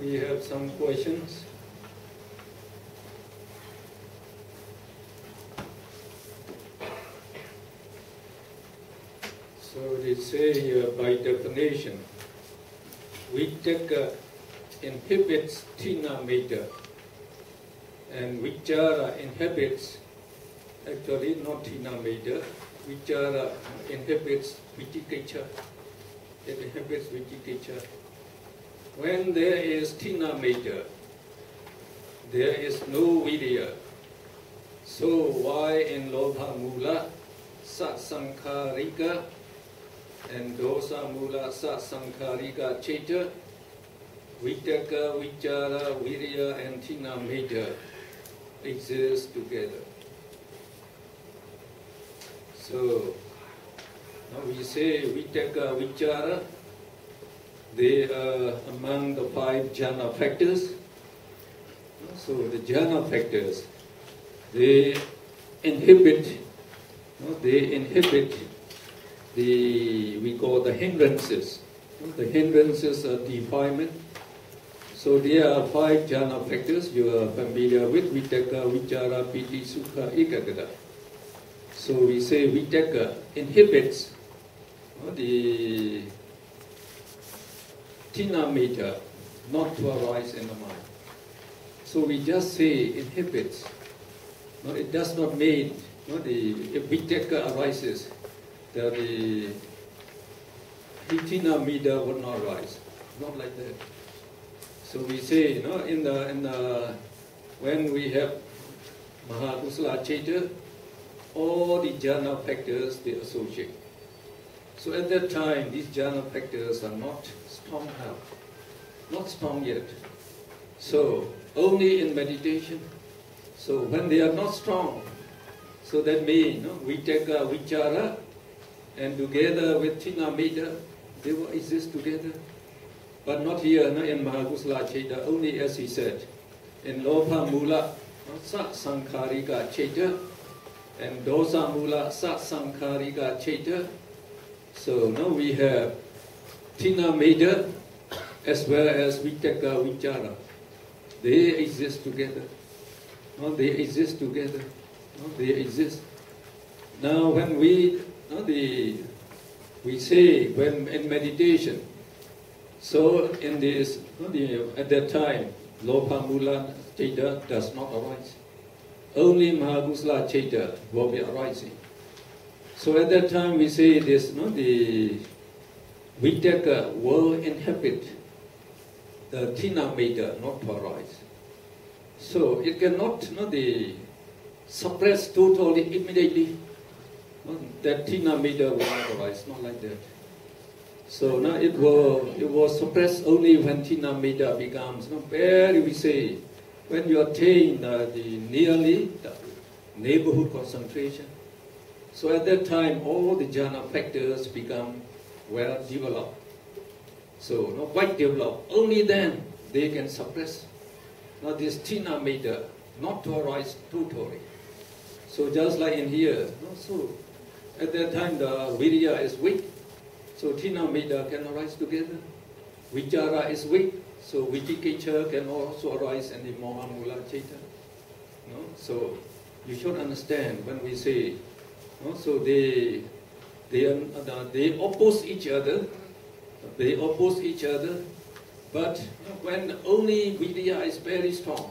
We have some questions. So they say here, by definition, Vitakka inhibits Tina Metta, and Vichara inhibits, actually not Tina Metta, Vichara inhibits Vicikiccha. It inhibits Vicikiccha. When there is Tina Metta, there is no Vidya. So why in Lobha Mula, Satsankharika, and Dosa Mula, Satsankharika Cheta, Vitakka, Vichara, Vidya, and Tina Metta exist together. So now we say Vitakka, Vichara, they are among the 5 jhana factors. So the jhana factors, they inhibit the, we call the hindrances. The hindrances are defilement. So there are 5 jhana factors you are familiar with: Vitakka, Vichara, Piti, Sukha, Ekaggata. So we say Vitakka inhibits the Tina Metta not to arise in the mind. So we just say inhibits. No, it does not mean if Vitakka arises, that the Tina Metta would not arise. Not like that. So we say, when we have Mahakusala Cheta, all the jhana factors they associate. So at that time, these jhana factors are not strong enough, not strong yet. So only in meditation. So when they are not strong, so that means Vitakka, Vichara, and together with Tina Metta, they will exist together. But not here, in Mahakusala Cheta, only as he said, in Lobha Mula, Satsankharika Cheta, and Dosa Mula, Satsankharika Cheta. So now we have Tina Metta as well as Vitakka, Vichara. They exist together. No, they exist together. No, they exist. Now when we say when in meditation, so in this at that time Lobha Mula Cheta does not arise. Only Mahakusala Cheta will be arising. So at that time we say this, the Vitakka will inhibit the Tina Metta not to arise. So it cannot suppress totally immediately. That Tina Metta will not arise, not like that. So now it will suppress only when Tina Metta becomes very, we say, when you attain nearly the neighborhood concentration. So at that time, all the jhana factors become well developed. So quite developed. Only then they can suppress this Tina Metta not to arise totally. So just like in here, so at that time the Virya is weak, so Tina Metta can arise together. Vichara is weak, so Vicikiccha can also arise in the Mahamula Cheta. So you should understand when we say, so they oppose each other. They oppose each other, but when only Vidya is very strong,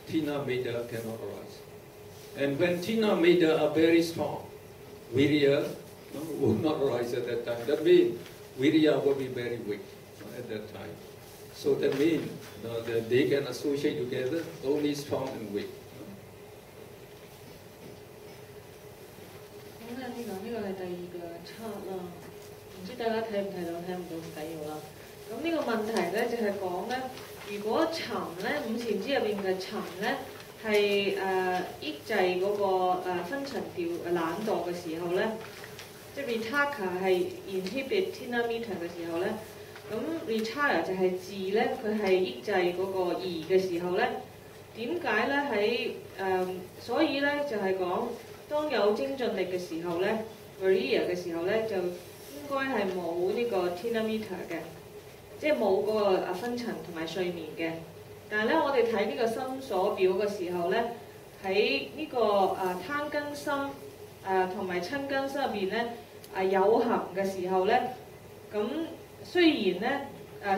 Tina Metta cannot arise. And when Tina Metta are very strong, Virya would not rise at that time. That means Virya will be very weak at that time. So that means that they can associate together only strong and weak. 咁咧呢個係第二個測啦，唔知大家睇唔睇到？睇唔到唔緊要啦。咁呢個問題咧就係講咧，如果尋咧五禪支入邊嘅尋咧係抑制嗰個昏沉掉懶惰嘅時候咧，即係 Vitakka 係 inhibit Tina Mita 嘅時候咧，咁 Vichara 就係智咧，佢係抑制嗰個疑嘅時候咧，點解咧喺所以咧就係講當有精進力嘅時候咧 ，Virya 嘅時候咧就應該係冇呢個 Tina Mita 嘅。即係冇嗰個昏沉同埋睡眠嘅，但係咧我哋睇呢個心所表嘅時候咧，喺呢個貪根心同埋親根心入邊咧有行嘅時候咧，咁雖然咧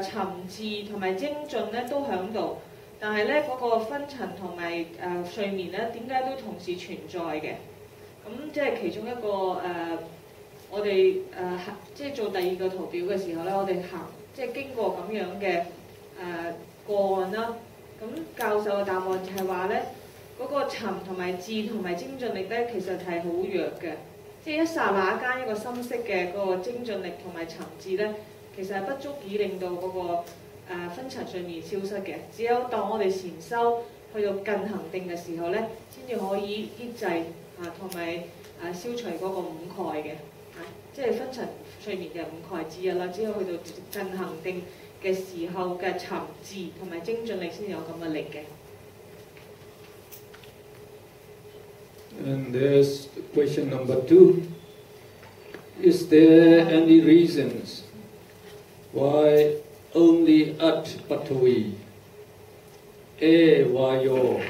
尋伺同埋精進咧都喺度，但係咧嗰個昏沉同埋睡眠咧點解都同時存在嘅？咁即係其中一個我哋即係做第二個圖表嘅時候咧，我哋行。即係經過咁樣嘅個案啦，咁教授嘅答案就係話咧，嗰個尋同埋智同埋精進力咧，其實係好弱嘅，即係一剎那間一個心識嘅嗰個精進力同埋尋智咧，其實係不足以令到嗰個昏沉睡眠消失嘅。只有當我哋禪修去到近行定嘅時候咧，先至可以抑制同埋消除嗰個五蓋嘅。即係昏沉睡眠嘅五蓋之一啦，只有去到近行定嘅時候嘅尋伺同埋精進力先有咁嘅力嘅。And there's question number 2. Is there any reasons why only At Patavi, Air Vayo,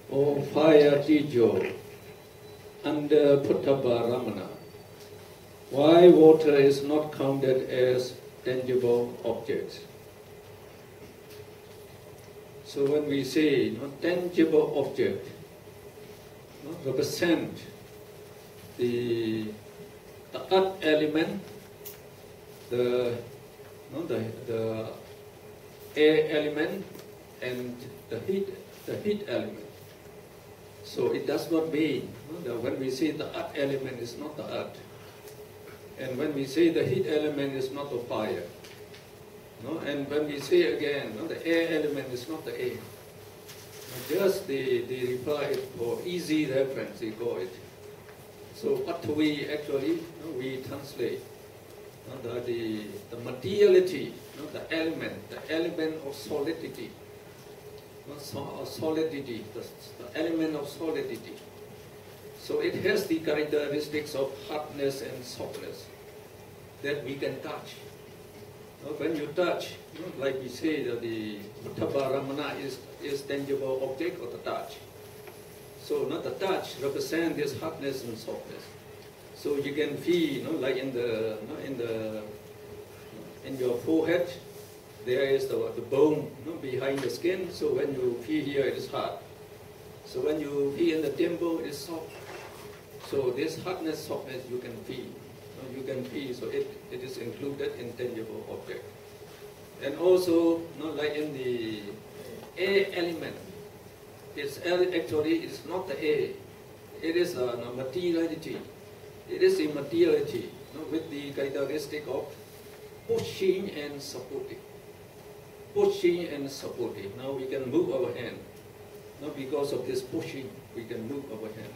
or Fire Tijo under Puttaba Ramana? Why water is not counted as tangible objects? So when we say tangible object, represent the earth element, the air element, and the heat element. So it does not mean that when we say the earth element is not the earth. And when we say the heat element is not the fire, and when we say again, the air element is not the air. Just they reply it for easy reference, they call it. So what we actually, we translate the materiality, the element of solidity, solidity, the element of solidity. So it has the characteristics of hardness and softness that we can touch. When you touch, like we say that the Uttapa is tangible object of the touch. So not the touch represents this hardness and softness. So you can feel, like in your forehead, there is the bone behind the skin. So when you feel here, it is hard. So when you feel in the temple, it is soft. So this hardness, softness, you can feel. You can feel. So it is included in tangible object. And also, like in the air element, it's not the air. It is a materiality. It is a materiality with the characteristic of pushing and supporting. Pushing and supporting. Now we can move our hand. Not because of this pushing, we can move our hand.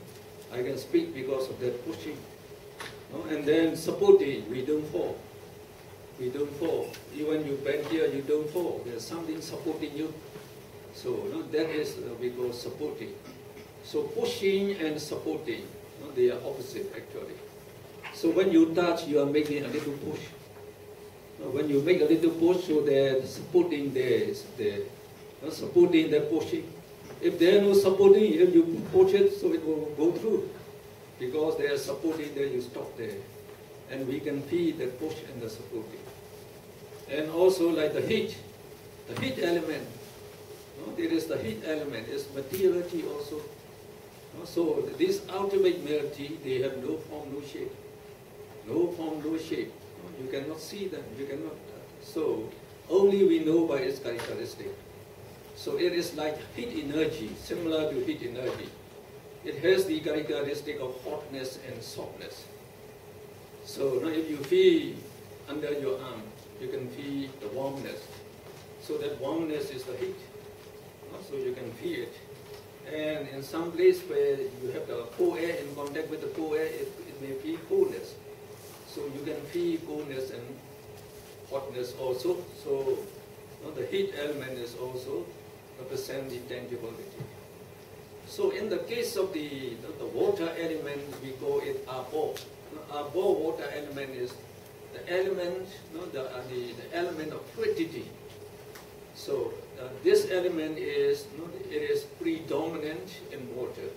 I can speak because of that pushing. And then supporting, we don't fall. We don't fall. Even you bend here, you don't fall. There's something supporting you. So that is because supporting. So pushing and supporting, they are opposite actually. So when you touch, you are making a little push. When you make a little push, so that supporting there is there. Supporting, that pushing. If there is no supporting, if you push it, so it will go through. Because there is supporting there, you stop there. And we can feel the push and the supporting. And also like the heat element. There is the heat element, it's materiality also. So this ultimate reality, they have no form, no shape. No form, no shape. You cannot see them. You cannot. So only we know by its characteristic. So it is like heat energy, similar to heat energy. It has the characteristic of hotness and softness. So now if you feel under your arm, you can feel the warmness. So that warmness is the heat. So you can feel it. And in some place where you have the cold air in contact with the cold air, it may feel coolness. So you can feel coolness and hotness also. So the heat element is also represent the tangibility. So in the case of the water element, we call it Abo. Abo water element is the element, the element of fluidity. So this element is, it is predominant in water.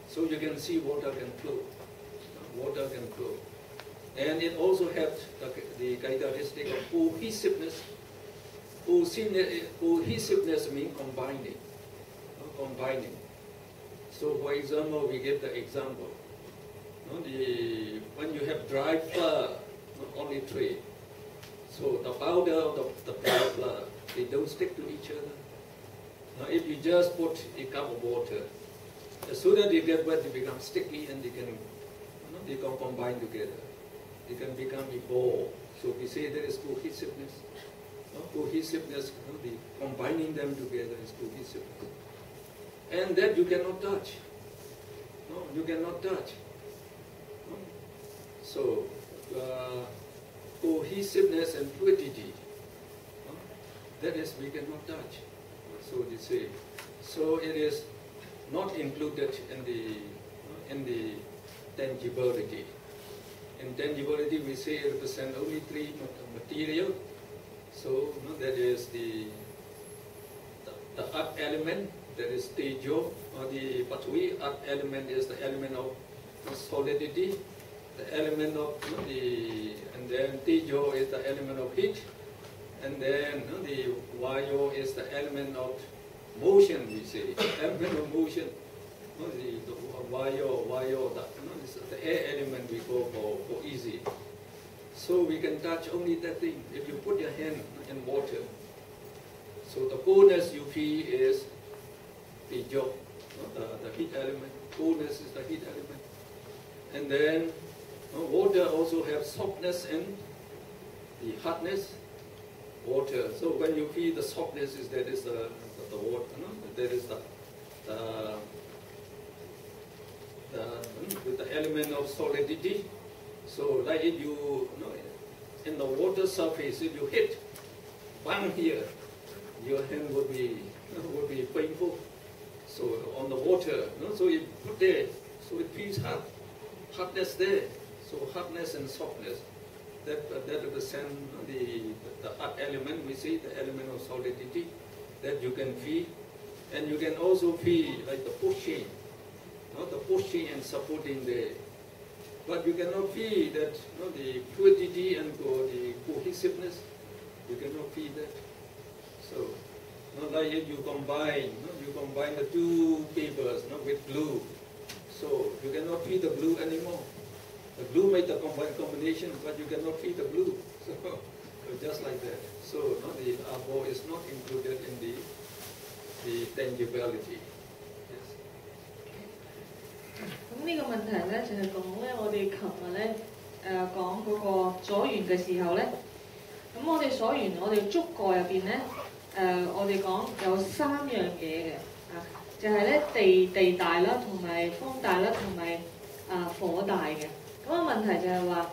So you can see water can flow. Water can flow. And it also has the characteristic of cohesiveness. Cohesiveness means combining. Combining. So for example, we give the example. When you have dry flour, not only three. So the powder of the dry flour, they don't stick to each other. Now if you just put a cup of water, as soon as they get wet, they become sticky and they can combine together. They can become a ball. So we say there is cohesiveness. Cohesiveness, the combining them together is cohesiveness. And that you cannot touch. No, you cannot touch. No? So cohesiveness and fluidity, that is we cannot touch. So they say. So it is not included in the tangibility. In tangibility, we say it represents only three material. So that is the earth element, that is tejo, or the patwi. Earth element is the element of solidity, the element of and then tejo is the element of heat, and then the vayo is the element of motion. We say element of motion. The vayo, the air element we go for easy. So we can touch only that thing. If you put your hand in water, so the coolness you feel is the tejo, the heat element. Coolness is the heat element. And then water also has softness and the hardness. Water. So when you feel the softness, that is the water. That is with the element of solidity. So like if you, in the water surface, if you hit bang here, your hand would be painful. So on the water, so you put there, so it feels hard, hardness there. So hardness and softness, that represent the earth element. We say the element of solidity that you can feel, and you can also feel like the pushing. The pushing and supporting there. But you cannot feel that the fluidity and the cohesiveness. You cannot feel that. So, like if you combine the two papers with glue. So you cannot feel the glue anymore. The glue made the combination, but you cannot feel the glue. So just like that. So the abo is not included in the tangibility. 咁呢個問題咧就係講咧，我哋琴日咧講嗰個所緣嘅時候咧，咁我哋所緣，我哋觸覺入邊咧我哋講有三樣嘢嘅就係咧地大啦，同埋風大啦，同埋火大嘅。咁個問題就係話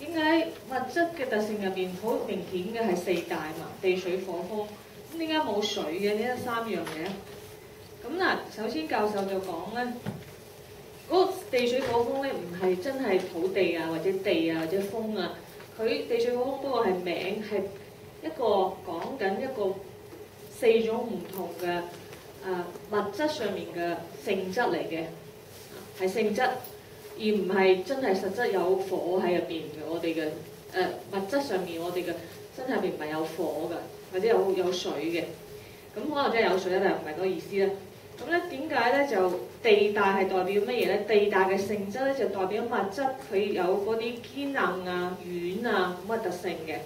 點解物質嘅特性入邊好明顯嘅係四大嘛，地水火風，咁點解冇水嘅呢三樣嘢？咁嗱，首先教授就講咧。嗰個地水火風咧，唔係真係土地啊，或者地啊，或者風啊。佢地水火風不過係名，係一個講緊一個四種唔同嘅物質上面嘅性質嚟嘅，係性質，而唔係真係實質有火喺入邊嘅。我哋嘅物質上面，我哋嘅身體入邊唔係有火㗎，或者有水嘅。咁可能真係有水啦，但係唔係嗰個意思啦。咁咧點解咧就地大係代表乜嘢咧？地大嘅性質咧就代表物質佢有嗰啲堅硬啊、軟啊咁嘅特性嘅。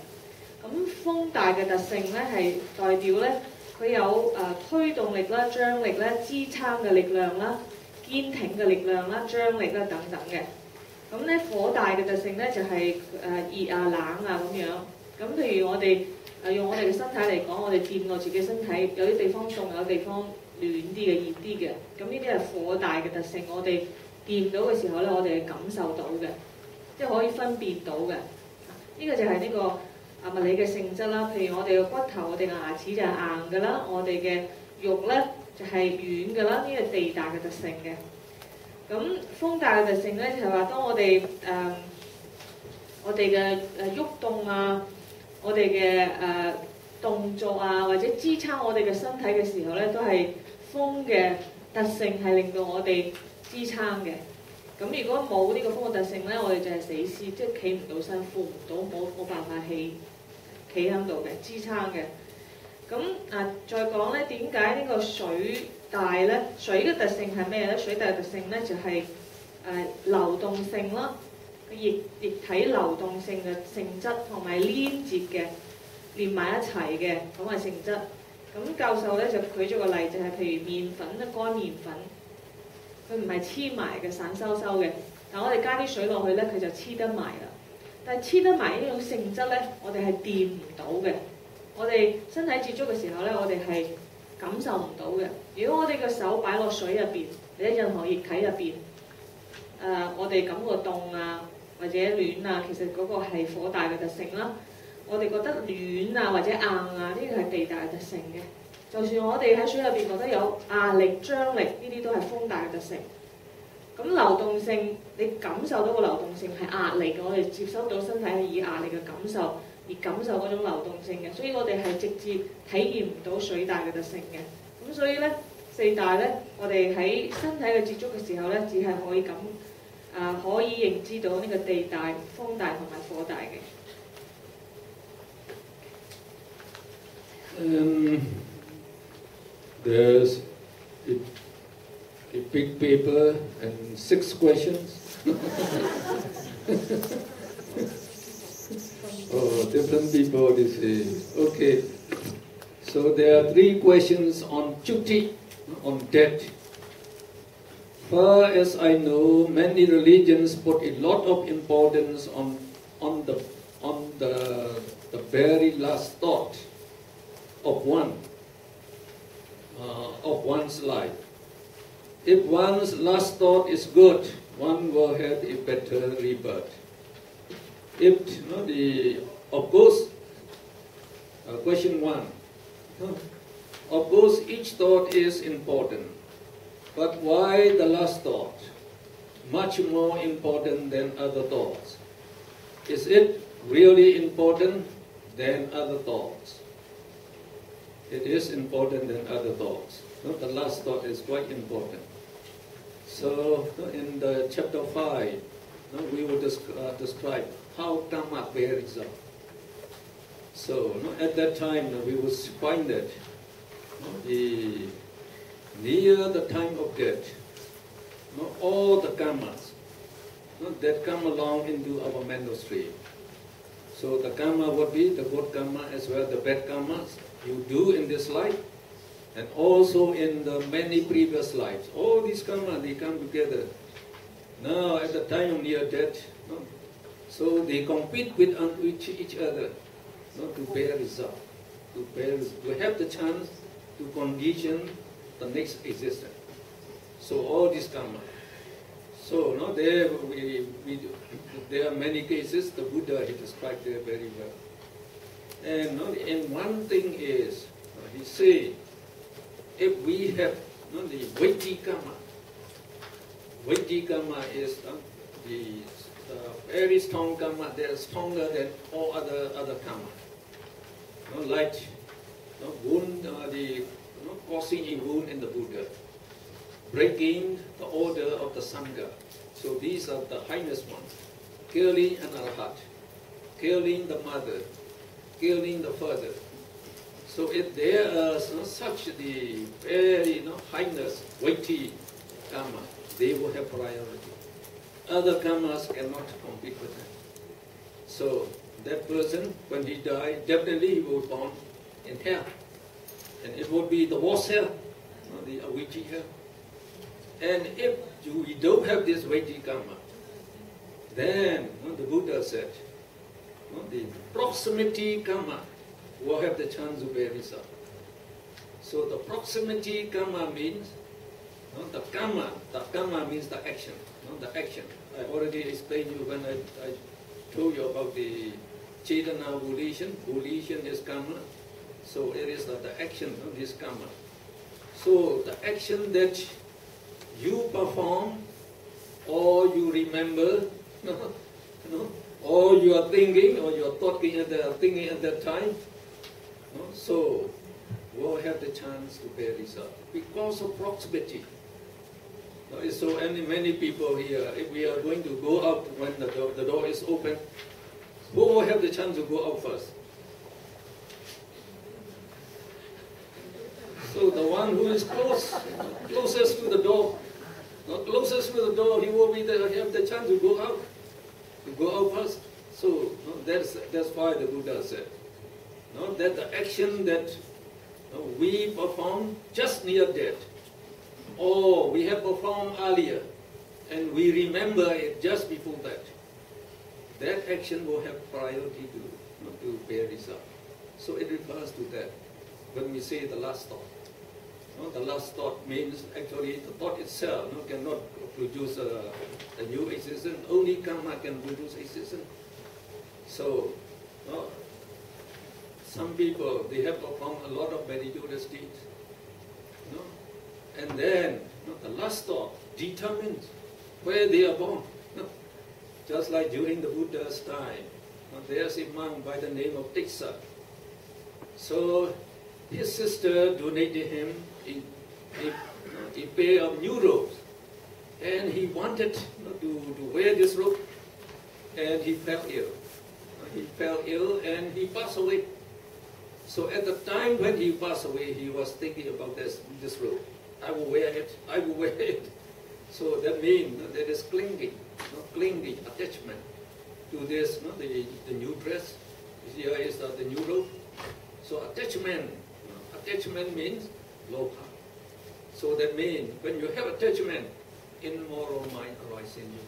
咁風大嘅特性咧係代表咧佢有推動力啦、張力啦、支撐嘅力量啦、堅挺嘅力量啦、張力啦等等嘅。咁咧火大嘅特性咧就係熱啊、冷啊咁樣。咁譬如我哋用我哋嘅身體嚟講，我哋掂落自己身體，有啲地方凍，有啲地方暖啲嘅、熱啲嘅。咁呢啲係火大嘅特性，我哋掂到嘅時候咧，我哋係感受到嘅，即係可以分辨到嘅。呢個就係呢個物理嘅性質啦。譬如我哋嘅骨頭、我哋嘅牙齒就係硬嘅啦，我哋嘅肉咧就係軟嘅啦。呢個係地大嘅特性嘅。咁風大嘅特性咧就係話，當我哋嘅喐動啊，我哋嘅動作啊，或者支撐我哋嘅身體嘅時候咧，都係風嘅特性係令到我哋支撐嘅。咁如果冇呢個風嘅特性咧，我哋就係死屍，即係企唔到身，扶唔到，冇辦法企喺度嘅支撐嘅。咁再講咧，點解呢個水大咧？水嘅特性係咩咧？水大嘅特性咧就係流動性啦，液體流動性嘅性質同埋連接嘅連埋一齊嘅咁嘅性質。咁教授咧就舉咗個例，就係譬如麵粉咧，乾麵粉，佢唔係黐埋嘅散收收嘅，但我哋加啲水落去咧，佢就黐得埋啦。但係黐得埋呢種性質咧，我哋係掂唔到嘅。我哋身體接觸嘅時候咧，我哋係感受唔到嘅。如果我哋個手擺落水入邊，或者任何液體入邊，我哋感覺凍啊或者暖啊，其實嗰個係火大嘅特性啦。我哋覺得暖啊或者硬啊，呢個係地大嘅特性嘅。就算我哋喺水入邊覺得有壓力、張力，呢啲都係風大嘅特性。咁流動性，你感受到個流動性係壓力嘅，我哋接收到身體係以壓力嘅感受而感受嗰種流動性嘅，所以我哋係直接體驗唔到水大嘅特性嘅。咁所以咧，四大咧，我哋喺身體嘅接觸嘅時候咧，只係可以可以認知到呢個地大、風大同埋火大嘅。There's a big paper and 6 questions. Oh, different people this is. Okay. So there are 3 questions on chuti, on death. Far as I know, many religions put a lot of importance on the very last thought of one's life. If one's last thought is good, one will have a better rebirth. Of course, question 1. Of course, each thought is important, but why the last thought? Much more important than other thoughts. Is it really important than other thoughts? It is important than other thoughts. The last thought is quite important. So in the chapter 5, we will describe how karma bears up. So at that time we will find that near the time of death, all the karmas that come along into our mental stream. So the karma would be the good karma as well as the bad karmas you do in this life, and also in the many previous lives. All these karma, they come together. Now at the time of near death, so they compete with each other to bear result, to have the chance to condition the next existence. So all these karma. So there are many cases. The Buddha, he described there very well. And one thing is, he say, if we have the Vaiti karma is the very strong karma. They are stronger than all other karma. Like wound, causing a wound in the Buddha, breaking the order of the Sangha. So these are the highest ones. Killing an arhat, killing the mother, killing the father. So if there are such the very highness, weighty karma, they will have priority. Other karmas cannot compete with that. So that person, when he dies, definitely he will be born in hell. And it would be the worst hell, the weighty hell. And if we don't have this weighty karma, then the Buddha said, the proximity karma will have the chance to bear result. So the proximity karma means the karma means the action. The action. I already explained you when I told you about the Chetana volition. Volition is karma. So it is the action of this karma. So the action that you perform or you remember, or you are thinking or you are thinking at that time, so will have the chance to bear result because of proximity. So many people here, if we are going to go out when the door is open, who will have the chance to go out first? So the one who is closest to the door, he will have the chance to go out first. So that's why the Buddha said, that the action that we perform just near death, or we have performed earlier, and we remember it just before that action will have priority to bear result. So it refers to that when we say the last thought. The last thought means actually the thought itself cannot produce a new existence. Only karma can produce existence. So some people, they have performed a lot of meritorious deeds. And then the last thought determines where they are born. Just like during the Buddha's time, there's a monk by the name of Tiksa. So his sister donated him a pair of new robes, and he wanted to wear this robe, and he fell ill. He fell ill and he passed away. So at the time when he passed away, he was thinking about this robe. I will wear it, I will wear it. So that means there is clinging, attachment to this, the new dress. Here is the new robe. So attachment means loka. So that means when you have attachment, immoral mind arises in you.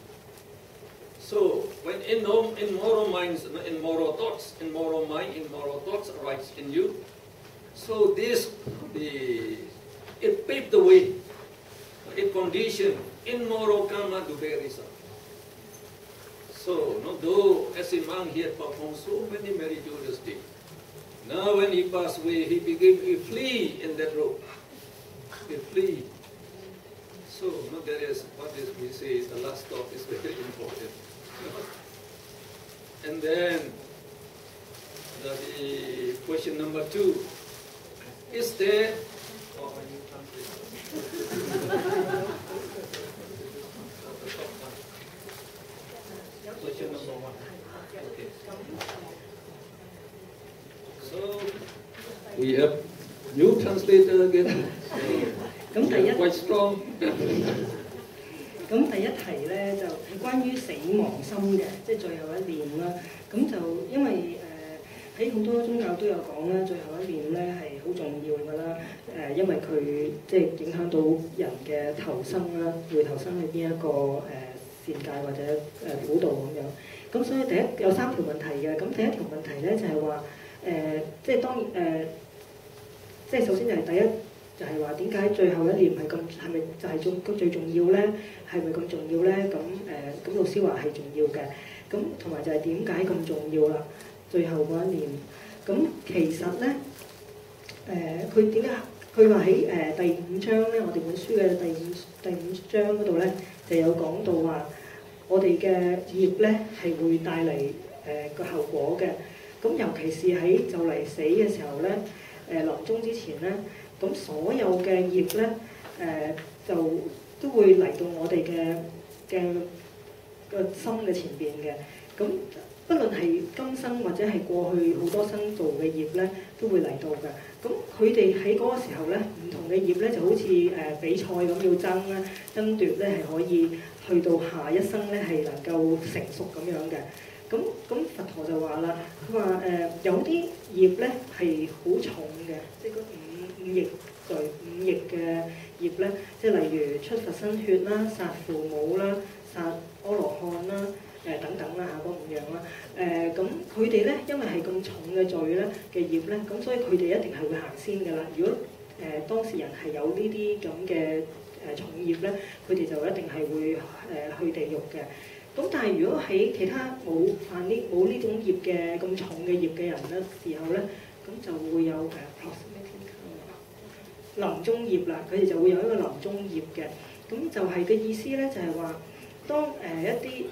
So when immoral minds, immoral thoughts, immoral mind, immoral thoughts arise in you, so it paved the way, it conditioned immoral karma to bear result. So though as a monk he had performed so many meritorious deeds, now when he passed away, he became a flea in that robe. A flea. So that is what we say the last thought is very important. And then the question number 2. Is there question number 1. Okay. So we have new translator again. Quite strong. 咁第一題咧就係關於死亡心嘅，即係最後一念啦。咁就因為喺好多宗教都有講啦，最後一念咧係好重要㗎啦。因為佢即係影響到人嘅投生啦，會投生去邊一個善界或者苦道咁樣。咁所以有3條問題嘅。咁第一條問題咧就係話即係當然即係首先就係第一。就係話點解最後一念係咪就係最重要咧？係咪咁重要咧？咁老師話係重要嘅。咁同埋就係點解咁重要啦？最後嗰一念。咁其實咧，佢點解佢話喺第5章咧，我哋本書嘅第五章嗰度咧，就有講到話我哋嘅業咧係會帶嚟個後果嘅。咁尤其是喺就嚟死嘅時候咧，臨終之前咧。咁所有嘅業咧，就都會嚟到我哋嘅心嘅前邊嘅。咁不論係今生或者係過去好多生做嘅業咧，都會嚟到嘅。咁佢哋喺嗰個時候咧，唔同嘅業咧就好似比賽咁要爭奪咧，係可以去到下一生咧係能夠成熟咁樣嘅。咁佛陀就話啦，佢話有啲業咧係好重嘅，即係嗰五逆罪、五逆嘅業咧，即係例如出佛身血啦、殺父母啦、殺阿羅漢啦、等等啦嚇，嗰五樣啦。咁佢哋咧，因為係咁重嘅罪咧嘅業咧，咁所以佢哋一定係會行先㗎啦。如果當事人係有呢啲咁嘅重業咧，佢哋就一定係會去地獄嘅。咁但係如果喺其他冇呢種業嘅咁重嘅業嘅人咧時候咧，咁就會有臨終業啦。佢哋就會有一個臨終業嘅。咁就係嘅意思咧，就係話當一啲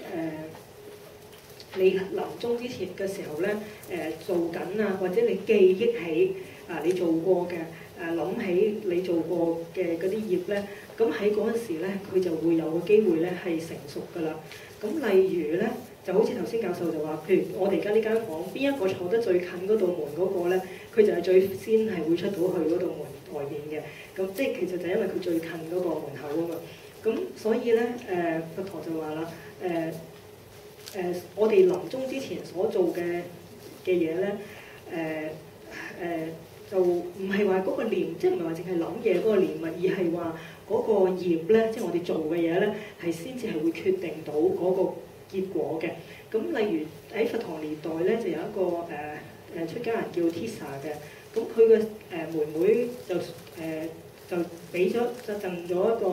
你臨終之前嘅時候咧，做緊啊，或者你記憶起你做過嘅諗起你做過嘅嗰啲業咧，咁喺嗰陣時咧，佢就會有個機會咧係成熟㗎啦。咁例如咧，就好似頭先教授就話，譬如我哋而家呢間房，邊一個坐得最近嗰道門嗰個咧，佢就係最先係會出到去嗰道門外邊嘅。咁即係其實就因為佢最近嗰個門口啊嘛。咁所以咧，佛陀就話啦，我哋臨終之前所做嘅嘢咧，就唔係話嗰個念，即係唔係話淨係諗嘢嗰個念物，而係話嗰個業咧，即係我哋做嘅嘢咧，係先至係會決定到嗰個結果嘅。咁例如喺佛陀年代咧，就有一個出家人叫 Tisa 嘅，咁佢嘅妹妹就俾咗就贈咗一個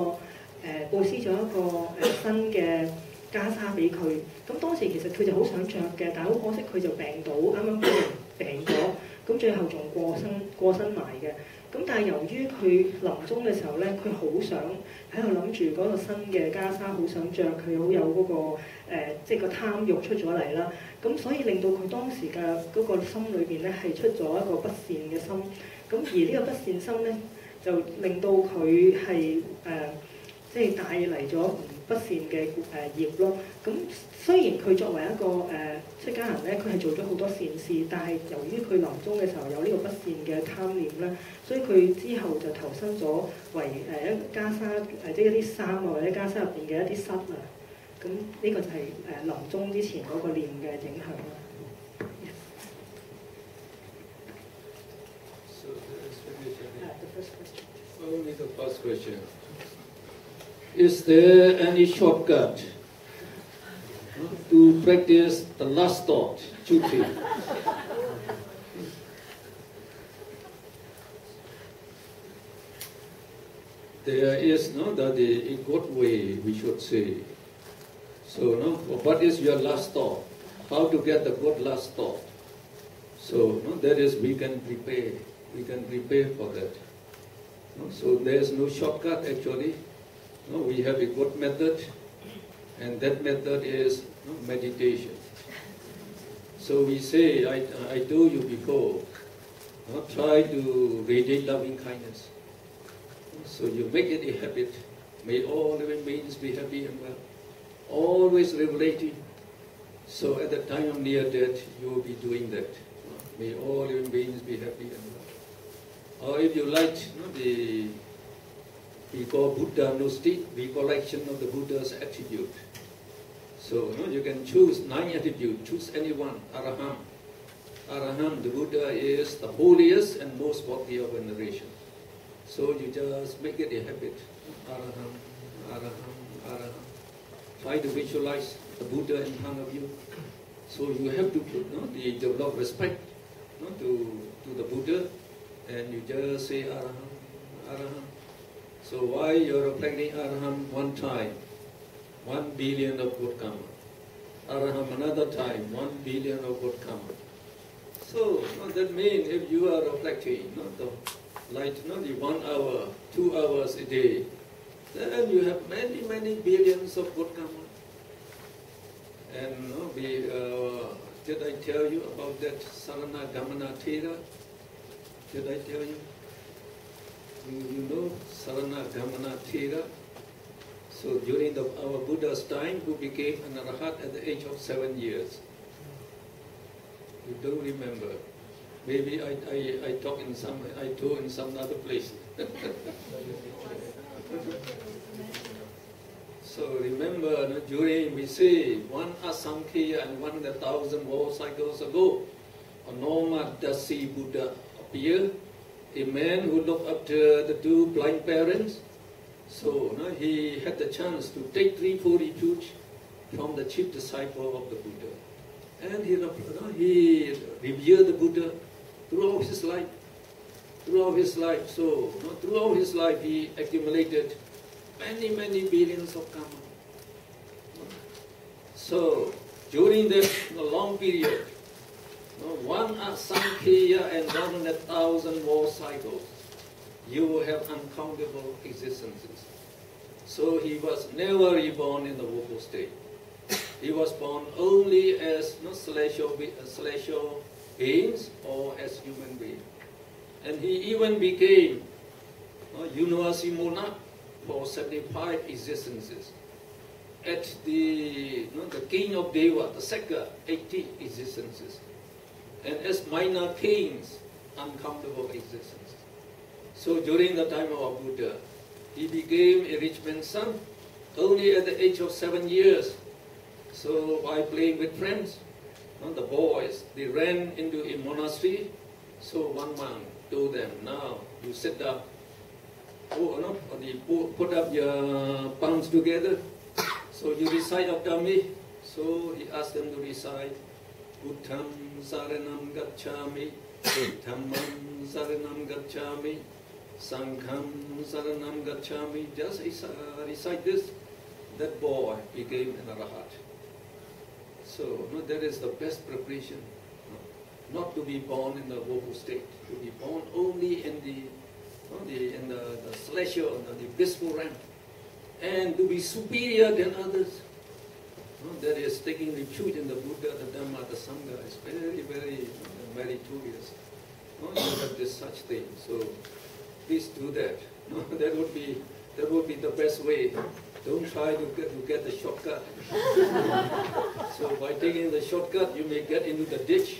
布施咗一個新嘅袈裟俾佢。咁當時其實佢就好想着嘅，但係好可惜佢就病到，啱啱病咗。咁最後仲過身埋嘅。咁但係由於佢臨終嘅時候咧，佢好想喺度諗住嗰個新嘅袈裟，好想着，佢好有嗰個即係個貪慾出咗嚟啦。咁所以令到佢當時嘅嗰個心裏邊咧係出咗一個不善嘅心。咁而呢個不善心咧，就令到佢係即係帶嚟咗不善嘅業咯。咁雖然佢作為一個出家人咧，佢係做咗好多善事，但係由於佢臨終嘅時候有呢個不善嘅貪念咧，所以佢之後就投身咗為一袈裟即係一啲衫啊，或者袈裟入邊嘅一啲虱啊。咁呢個就係臨終之前嗰個念嘅影響啦。Only the first question. Is there any shortcut to practice the last thought, chuti? There is no that a good way we should say. So no, what is your last thought? How to get the good last thought? So no, that is we can prepare. We can prepare for that. No, so there is no shortcut actually. No, we have a good method, and that method is meditation. So we say, I told you before, try to radiate loving kindness. So you make it a habit. May all living beings be happy and well. Always revelating. So at the time of near death, you will be doing that. May all living beings be happy and well. Or if you like, we call Buddha Gnostic, recollection of the Buddha's attribute. So you can choose 9 attributes, choose any one, Araham. Araham, the Buddha is the holiest and most worthy of veneration. So you just make it a habit. Araham, Araham, Araham. Try to visualize the Buddha in front of you. So you have to develop respect to the Buddha, and you just say Araham, Araham. So why you're reflecting Araham one time, 1 billion of good karma. Araham another time, 1 billion of good karma. So that means if you are reflecting, the 1 hour, 2 hours a day, then you have many, many billions of good karma. And did I tell you about that Sarana Gamana Thera? Did I tell you? You know Sarana Gamana Thera? So during our Buddha's time, who became an Arahat at the age of 7 years. You don't remember. Maybe I told in some other place. So remember, during we say 1 Asankheya and 1,000 war cycles ago, a Normadasi Buddha appeared, a man who looked after the two blind parents. So he had the chance to take 3-4 refuge from the chief disciple of the Buddha. And he revered the Buddha throughout his life. So throughout his life he accumulated many billions of karma. So during that long period, 1 Asankheya and 1,000 war cycles, you will have uncountable existences. So he was never reborn in the woeful state. He was born only as celestial beings or as human beings. And he even became universal monarch for 75 existences. At the king of Deva, the second 80 existences. And as minor kings, uncountable existences. So during the time of our Buddha, he became a rich man's son only at the age of 7 years. So while playing with friends, the boys, they ran into a monastery. So one monk told them, now you sit down, put up your palms together. So you recite after me. So he asked them to recite, Buddham saranam gacchami, Dhammam saranam gacchami, Sangham saranam gacchami. Just recite this. That boy became an arahat. So that is the best preparation. Not to be born in the woeful state, to be born only in the celestial, the blissful rank, and to be superior than others. That is taking refuge in the Buddha, the Dhamma, the Sangha is very meritorious. You have this such thing. So please do that. That would be the best way. Don't try to get the shortcut. So by taking the shortcut, you may get into the ditch.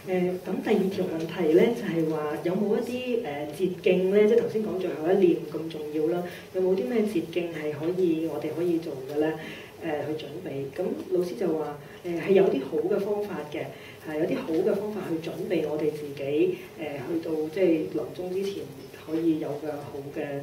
咁第二條問題咧就係話有冇一啲捷徑咧？即係頭先講最後一念咁重要啦，有冇啲咩捷徑係我哋可以做嘅咧？去準備。咁老師就話係有啲好嘅方法嘅，有啲好嘅方法去準備我哋自己去到即係臨終之前可以有嘅好嘅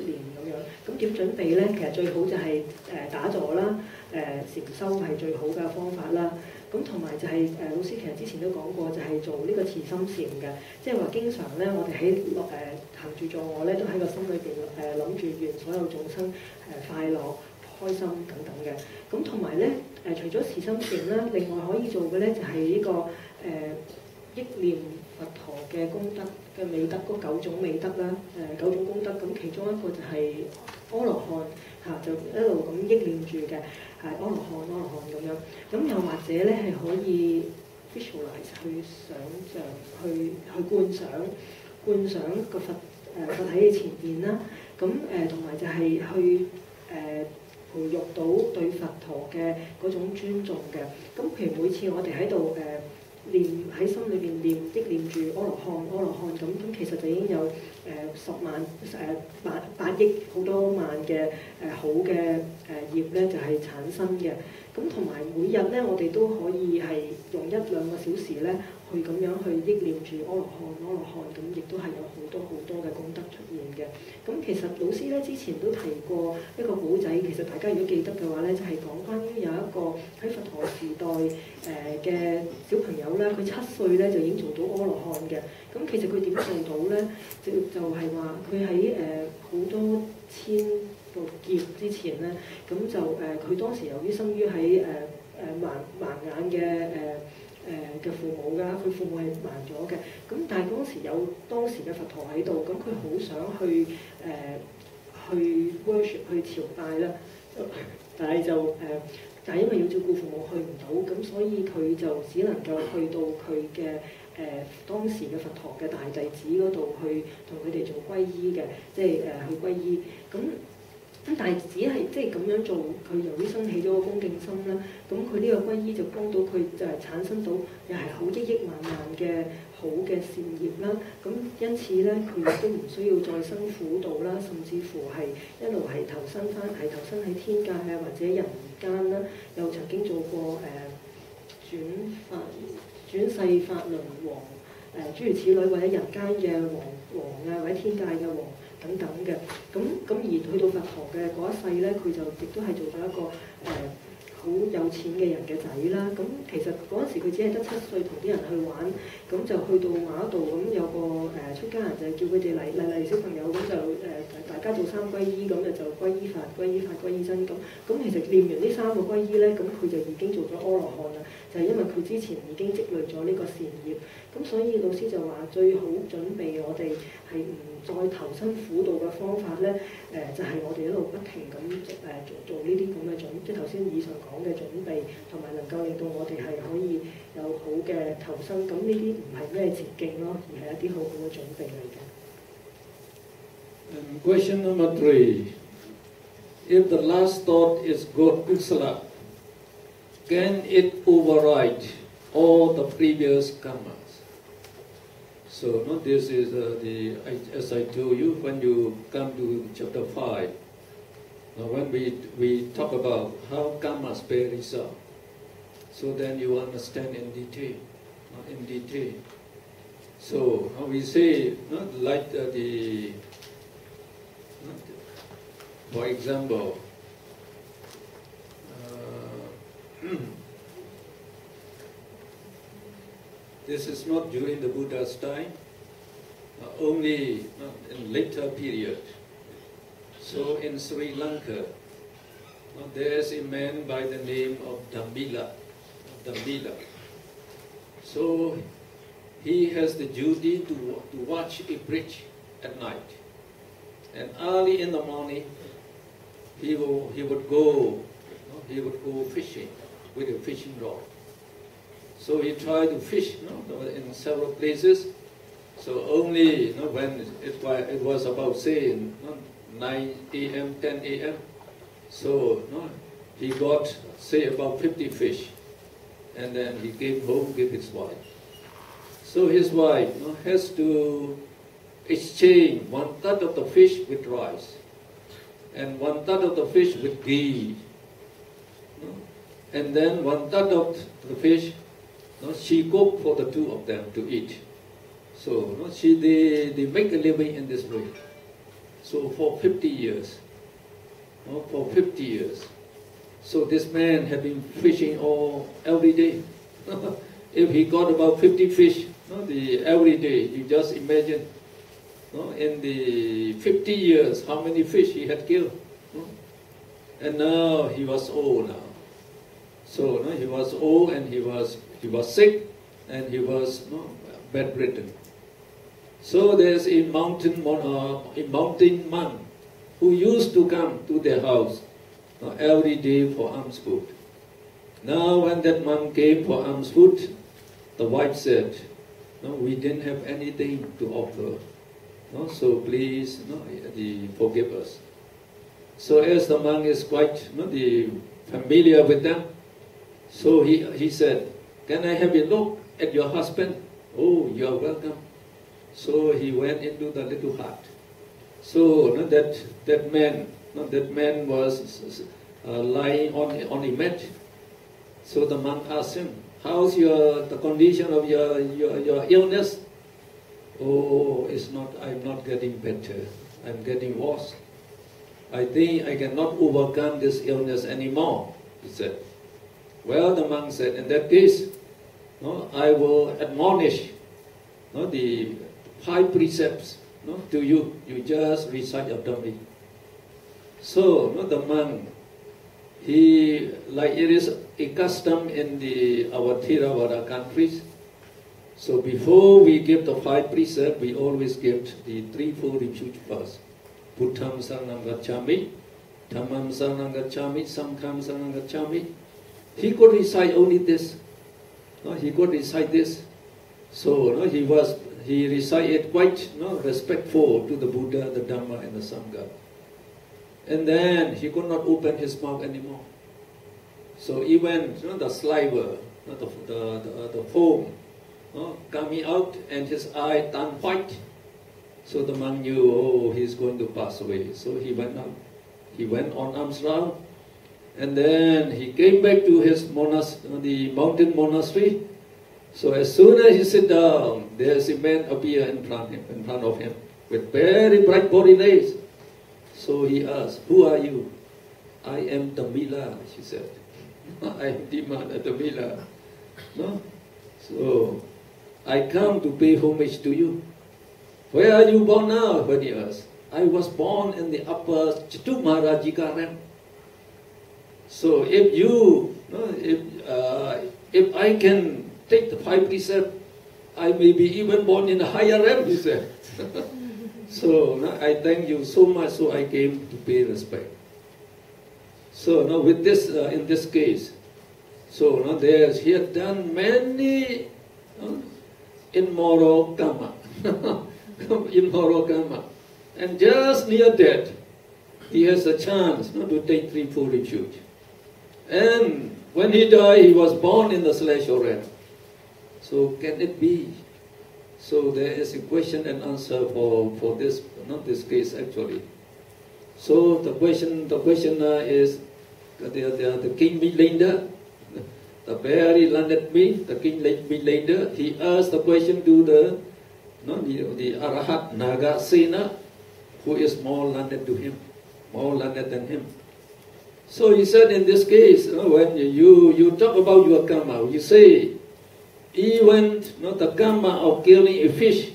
念咁樣。咁點準備咧？其實最好就係打坐啦，禪修係最好嘅方法啦。咁同埋就係老師其實之前都講過，就係做呢個慈心禪嘅，即係話經常咧，我哋喺行住坐臥咧，都喺個心裏邊諗住願所有眾生快樂、開心等等嘅。咁同埋咧除咗慈心禪啦，另外可以做嘅咧就係呢個憶念佛陀嘅功德嘅美德嗰9種美德啦，9種功德。咁其中一個就係阿羅漢就一路咁憶念住嘅。阿羅漢咁樣，咁又或者咧係可以 visualize 去想像、去觀想個佛喺你前面啦，咁同埋就係去培育到對佛陀嘅嗰種尊重嘅。咁譬如每次我哋喺度喺心裏邊憶念住阿羅漢咁其實就已經有10萬8億好多萬嘅好嘅業咧就係產生嘅。咁同埋每日咧我哋都可以係用1-2個小時咧去咁樣去憶念住阿羅漢，咁亦都係有好多嘅功德出現嘅。咁其實老師咧之前都提過一個古仔，其實大家如果記得嘅話咧，就係講關於有一個喺佛陀時代嘅小朋友咧，佢7歲咧就已經做到阿羅漢嘅。咁其實佢點做到咧？就係話佢喺好多千個劫之前咧，咁就佢當時由於生於喺盲眼嘅父母㗎，佢父母係盲咗嘅。咁但係當時有當時嘅佛陀喺度，咁佢好想去 worship 去朝拜啦，但係但係因為要照顧父母去唔到，咁所以佢就只能夠去到佢嘅當時嘅佛陀嘅大弟子嗰度去同佢哋做皈依嘅，即係去皈依。咁咁但係只係即係咁樣做，佢由於生起咗個恭敬心啦，咁佢呢個皈依就幫到佢就係產生到又係好億億萬萬嘅好嘅善業啦。咁因此咧，佢亦都唔需要再生苦道啦，甚至乎係一路係投生喺天界啊或者人間啦。又曾經做過轉世法輪王諸如此類，或者人間嘅王啊，或者天界嘅王等等嘅。咁而去到佛陀嘅嗰一世咧，佢就亦都係做咗一個好有錢嘅人嘅仔啦。咁其實嗰陣時佢只係得7歲，同啲人去玩，咁就去到馬度，咁有個出家人就叫佢哋嚟小朋友，咁就大家做3皈依，咁就皈依法、皈依法、皈依真。咁其實念完呢3個皈依咧，咁佢就已經做咗阿羅漢啦。就係因為佢之前已經積累咗呢個善業，咁所以老師就話最好準備我哋係唔再投身苦道嘅方法咧，就係我哋一路不停咁做呢啲咁嘅即係頭先以上講嘅準備，同埋能夠令到我哋係可以有好嘅投生。咁呢啲唔係咩捷徑咯，而係一啲好好嘅準備嚟嘅。Question number 3. If the last thought is good kusala, can it override all the previous karmas? So this is as I told you, when you come to chapter 5, when we talk about how karmas bear result, so then you understand in detail. So we say, like for example, this is not during the Buddha's time, only in later period. So in Sri Lanka, there is a man by the name of Dambila. So he has the duty to watch a bridge at night, and early in the morning he would go fishing with a fishing rod. So he tried to fish in several places. So only when it was about say 9 a.m., 10 a.m. So he got say about 50 fish, and then he came home with his wife. So his wife has to exchange 1/3 of the fish with rice, and 1/3 of the fish with ghee, and then 1/3 of the fish she cooked for the two of them to eat. So they make a living in this way. So for 50 years. So this man had been fishing every day. If he got about 50 fish every day, you just imagine in the 50 years how many fish he had killed. And now he was old now. So he was old, and he was sick, and he was bedridden. So there's a mountain monk who used to come to their house every day for alms food. Now when that monk came for alms food, the wife said, we didn't have anything to offer, so please forgive us. So as the monk is quite familiar with them, so he said, can I have a look at your husband? Oh, you are welcome. So he went into the little hut. So that man was lying on a mat. So the monk asked him, how's the condition of your illness? Oh, I'm not getting better. I'm getting worse. I think I cannot overcome this illness anymore, he said. Well, the monk said, in that case, I will admonish the 5 precepts to you. You just recite Abhidhamma. So the monk, like it is a custom in our Theravada countries. So before we give the 5 precepts, we always give the 3-4 refuge first. Buddham Saranam Gacchami, Dhammam Saranam Gacchami, Sangham Saranam Gacchami. He could recite only this. He could recite this. So he recited quite respectful to the Buddha, the Dhamma, and the Sangha. And then he could not open his mouth anymore. So even the saliva, the foam coming out, and his eye turned white. So the monk knew, oh, he's going to pass away. So he went out. He went on arms round, and then he came back to his the mountain monastery. So as soon as he sit down, there's a man appear in front of him with very bright body rays. So he asked, "Who are you?" "I am Tamila," she said. "I am Tamila. No? So I come to pay homage to you. Where are you born now?" When he asked, "I was born in the upper Chatumarajika realm." So if you, if I can take the 5 precepts, I may be even born in a higher realm, he said. So I thank you so much, so I came to pay respect. So now with this, in this case, so now he had done many immoral karma, immoral karma, and just near death, he has a chance to take threefold refuge. And when he died, he was born in the celestial realm. So can it be? So there is a question and answer for this, not this case actually. So the questioner is the King Milander, the very learned me, the King Milander. He asked the question to the Arahat Nagasena, who is more learned to him, more learned than him. So he said, in this case, when you talk about your karma, you say, even the karma of killing a fish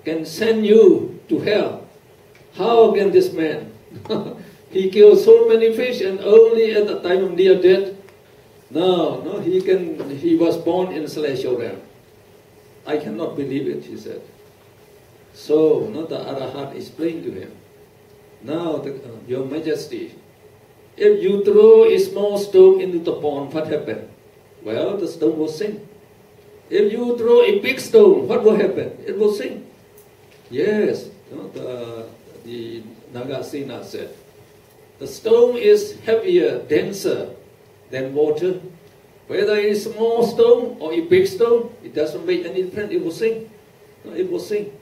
can send you to hell. How can this man? He killed so many fish, and only at the time of near death, no, he was born in celestial realm. I cannot believe it, he said. So the Arahat explained to him, now, Your Majesty, if you throw a small stone into the pond, what happened? Well, the stone will sink. If you throw a big stone, what will happen? It will sink. Yes, the Nagasena said, the stone is heavier, denser than water. Whether it is a small stone or a big stone, it doesn't make any difference. It will sink. It will sink.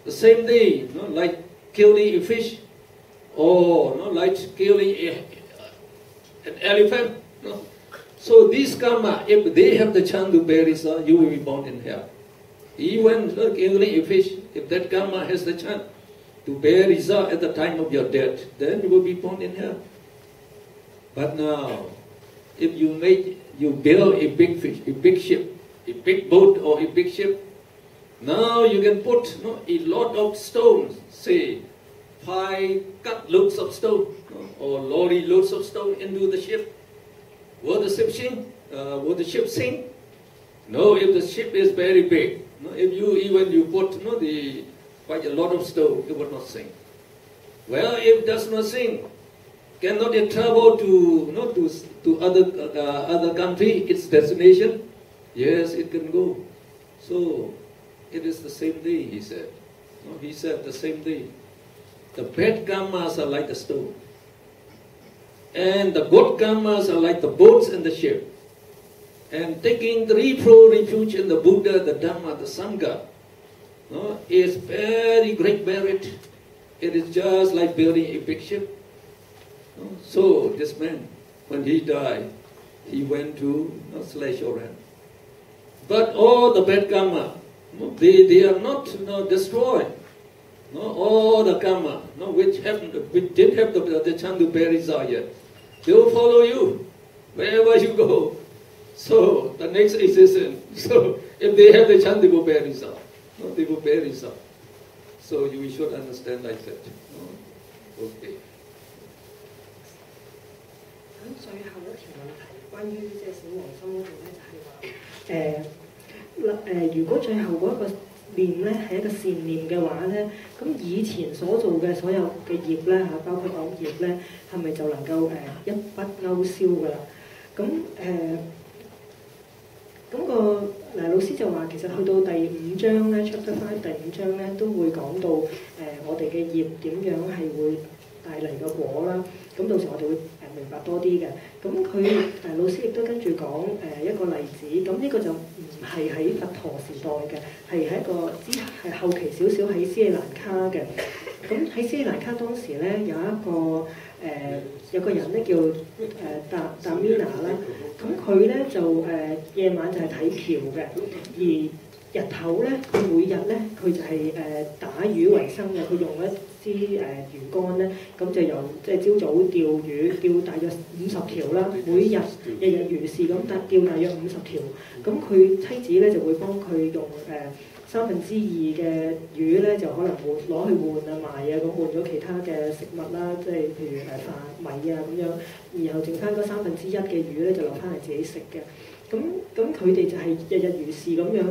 The same day, like killing a fish, or like killing an elephant. So these karma, if they have the chance to bear result, you will be born in hell. Even killing a fish, if that karma has the chance to bear result at the time of your death, then you will be born in hell. But now, if you build a big fish, a big ship, a big boat or a big ship, now you can put a lot of stones, say 5 cut loads of stone or lorry loads of stone into the ship. Will the ship sink? Will the ship sink? No, if the ship is very big. If you put quite a lot of stone, it will not sink. Well, if it does not sink, cannot it travel to other country, its destination? Yes, it can go. So it is the same day, he said. He said the same day. The bad karmas are like the stone, and the good karmas are like the boats and the ship. And taking threefold refuge in the Buddha, the Dhamma, the Sangha, is very great merit. It is just like building a big ship. So this man, when he died, he went to celestial realm. But all the bad karma, they are not destroyed. All the karma, which didn't have the chance to bear result yet, they will follow you wherever you go. So the next existence, so if they have the chance, they will bear result. They will bear result. So you should understand like that. Okay. 咁最後一條問題，關於即係死亡心嗰度咧，就係話如果最後嗰一個念咧係一個善念嘅話咧，咁以前所做嘅所有嘅業咧包括惡業咧，係咪就能夠一筆勾銷㗎啦？咁個老師就話，其實去到第5章咧 ，Chapter 5第5章咧，都會講到我哋嘅業點樣係會帶嚟嘅果啦。咁到時我哋會明白多啲嘅。咁佢老師亦都跟住講一個例子，咁呢個就唔係喺佛陀時代嘅，係喺一個後期少少喺斯里蘭卡嘅。咁喺斯里蘭卡當時咧有個人咧叫達米娜啦，咁佢咧就夜晚就係睇橋嘅，而日頭咧佢每日咧佢就係打魚為生嘅，佢用一支魚竿咧，咁就由即係朝早釣魚，釣大約50條啦，每日日如是咁釣大約50條，咁佢妻子咧就會幫佢用2/3嘅魚咧就可能會攞去換啊賣啊，咁換咗其他嘅食物啦，即係譬如飯米啊咁樣，然後剩翻嗰1/3嘅魚咧就留翻嚟自己食嘅。咁佢哋就係日如是咁樣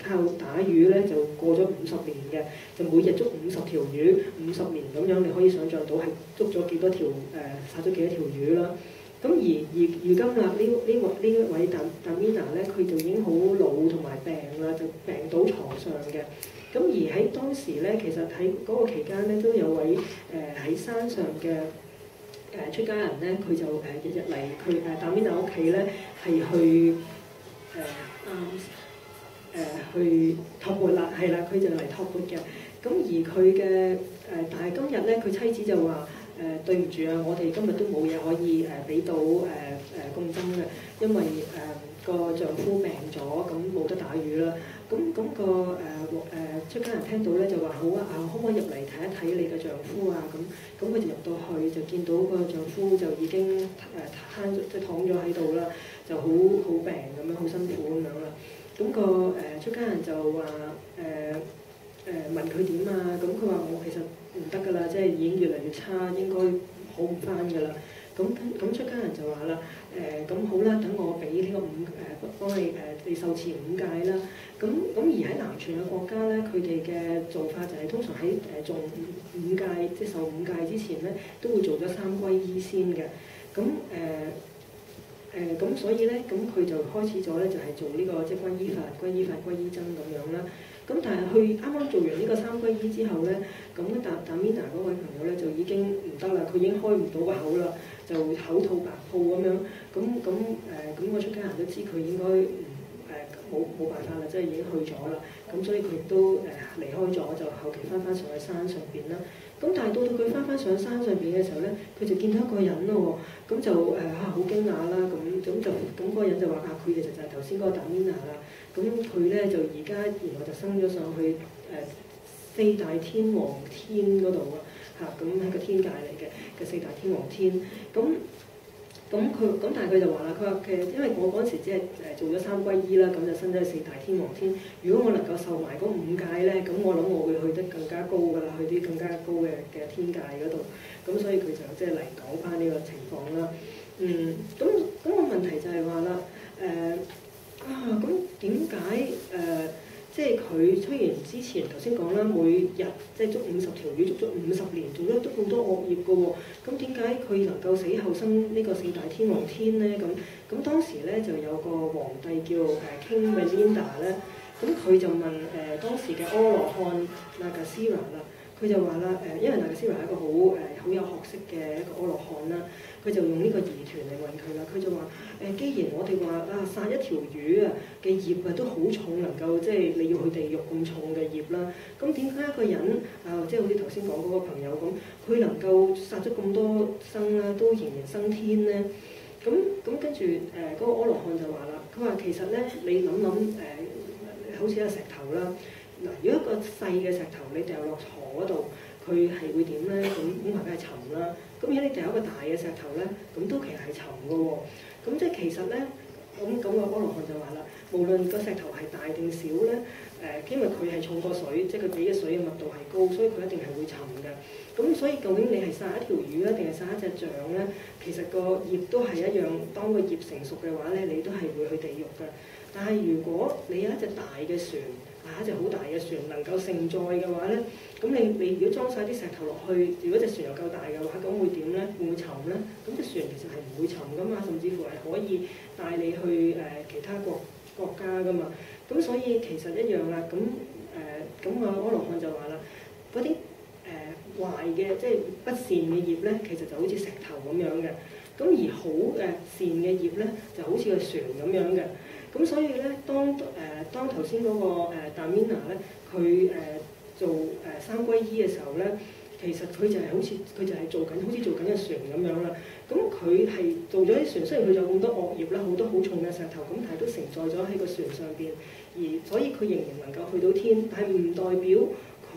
靠打魚咧就過咗50年嘅，就每日捉50條魚，50年咁樣，你可以想像到係捉咗幾多條殺咗幾多條魚啦。咁而今啦，呢位達米娜咧，佢就已經好老同埋病啦，就病倒床上嘅。咁而喺當時咧，其實喺嗰個期間咧，都有位喺山上嘅出家人咧，佢就日日嚟佢達米娜屋企咧，係去托缽啦，係啦，佢就嚟托缽嘅。咁而佢嘅但係今日咧，佢妻子就話對唔住啊，我哋今日都冇嘢可以俾到供僧嘅，因為個丈夫病咗，咁冇得打魚啦。咁個出家人聽到咧就話好啊，可唔可以入嚟睇一睇你嘅丈夫啊？咁佢就入到去就見到個丈夫就已經即係躺咗喺度啦，就好病咁樣，好辛苦咁樣啦。咁個出家人就話問佢點啊？咁佢話我其實唔得㗎啦，即係已經越嚟越差，應該好唔翻㗎啦。咁出家人就話啦，咁好啦，等我俾呢個幫你受持5戒啦。咁而喺南傳嘅國家咧，佢哋嘅做法就係通常喺做5戒，即係受5戒之前咧，都會做咗3皈依先嘅。咁所以咧，咁佢就開始咗咧，就係做呢個即係皈依法、皈依僧咁樣啦。咁但係佢啱啱做完呢個3皈依之後咧，咁達米娜嗰位朋友咧就已經唔得啦，佢已經開唔到個口啦，就口吐白泡咁樣。咁個出家人都知佢應該冇辦法啦，即係已經去咗啦。咁所以佢亦都離開咗，就後期翻上去山上邊啦。咁但係到佢翻上山上邊嘅時候咧，佢就見到一個人咯喎，咁就好驚訝啦，咁嗰個人就話佢其實就係頭先嗰個達米娜啦，咁佢咧就而家原來就升咗上去4大天王天嗰度啊，咁係個天界嚟嘅4大天王天，但係佢就話啦，佢話其實因為我嗰時只係做咗3皈依啦，咁就升咗去4大天王天。如果我能夠受埋嗰5戒咧，咁我諗我會去得更加高㗎啦，去啲更加高嘅天界嗰度。咁所以佢就即係嚟講翻呢個情況啦。咁個問題就係話啦，咁點解即係佢雖然之前頭先講啦，每日即係捉50條魚，捉咗50年，做咗都好多惡業嘅喎。咁點解佢能夠死後生呢個4大天王天咧？咁當時咧就有個皇帝叫King Belinda咧，咁佢就問當時嘅阿羅漢Nagasira啦，佢就話啦因為Nagasira係一個好有學識嘅一個阿羅漢啦，佢就用呢個疑團嚟問佢啦，佢就話既然我哋話殺一條魚嘅業都好重，能夠即係你要去地獄咁重嘅業啦，咁點解一個人即係好似頭先講嗰個朋友咁，佢能夠殺咗咁多生啦，都仍然升天咧？咁跟住嗰個阿羅漢就話啦，佢話其實咧你諗好似一個石頭啦，嗱，如果一個細嘅石頭你掉落河嗰度，佢係會點咧？咁梗係沉啦。咁如果你掉一個大嘅石頭咧，咁都其實係沉嘅喎。咁即係其實咧，咁個阿羅漢就話啦，無論個石頭係大定小咧，因為佢係重過水，即係佢俾嘅水嘅密度係高，所以佢一定係會沉嘅。咁所以究竟你係殺一條魚咧，定係殺一隻象咧？其實個業都係一樣。當個業成熟嘅話咧，你都係會去地獄嘅。但係如果你有一隻大嘅船，一隻好大嘅船能夠承載嘅話咧，咁你如果裝晒啲石頭落去，如果隻船又夠大嘅話，咁會點咧？會唔會沉咧？咁隻船其實係唔會沉噶嘛，甚至乎係可以帶你去其他國家噶嘛。咁所以其實一樣啦。咁個阿羅漢就話啦，嗰啲壞嘅即係不善嘅業咧，其實就好似石頭咁樣嘅。咁而好嘅善嘅業咧，就好似個船咁樣嘅。咁所以咧，當頭先嗰個達米娜咧，佢做三皈依嘅時候咧，其實佢就係好似佢就係做緊好似做緊個船咁樣啦。咁佢係做咗啲船，雖然佢有咁多惡業啦，好多好重嘅石頭，咁但係都承載咗喺個船上邊，而所以佢仍然能夠去到天，但係唔代表佢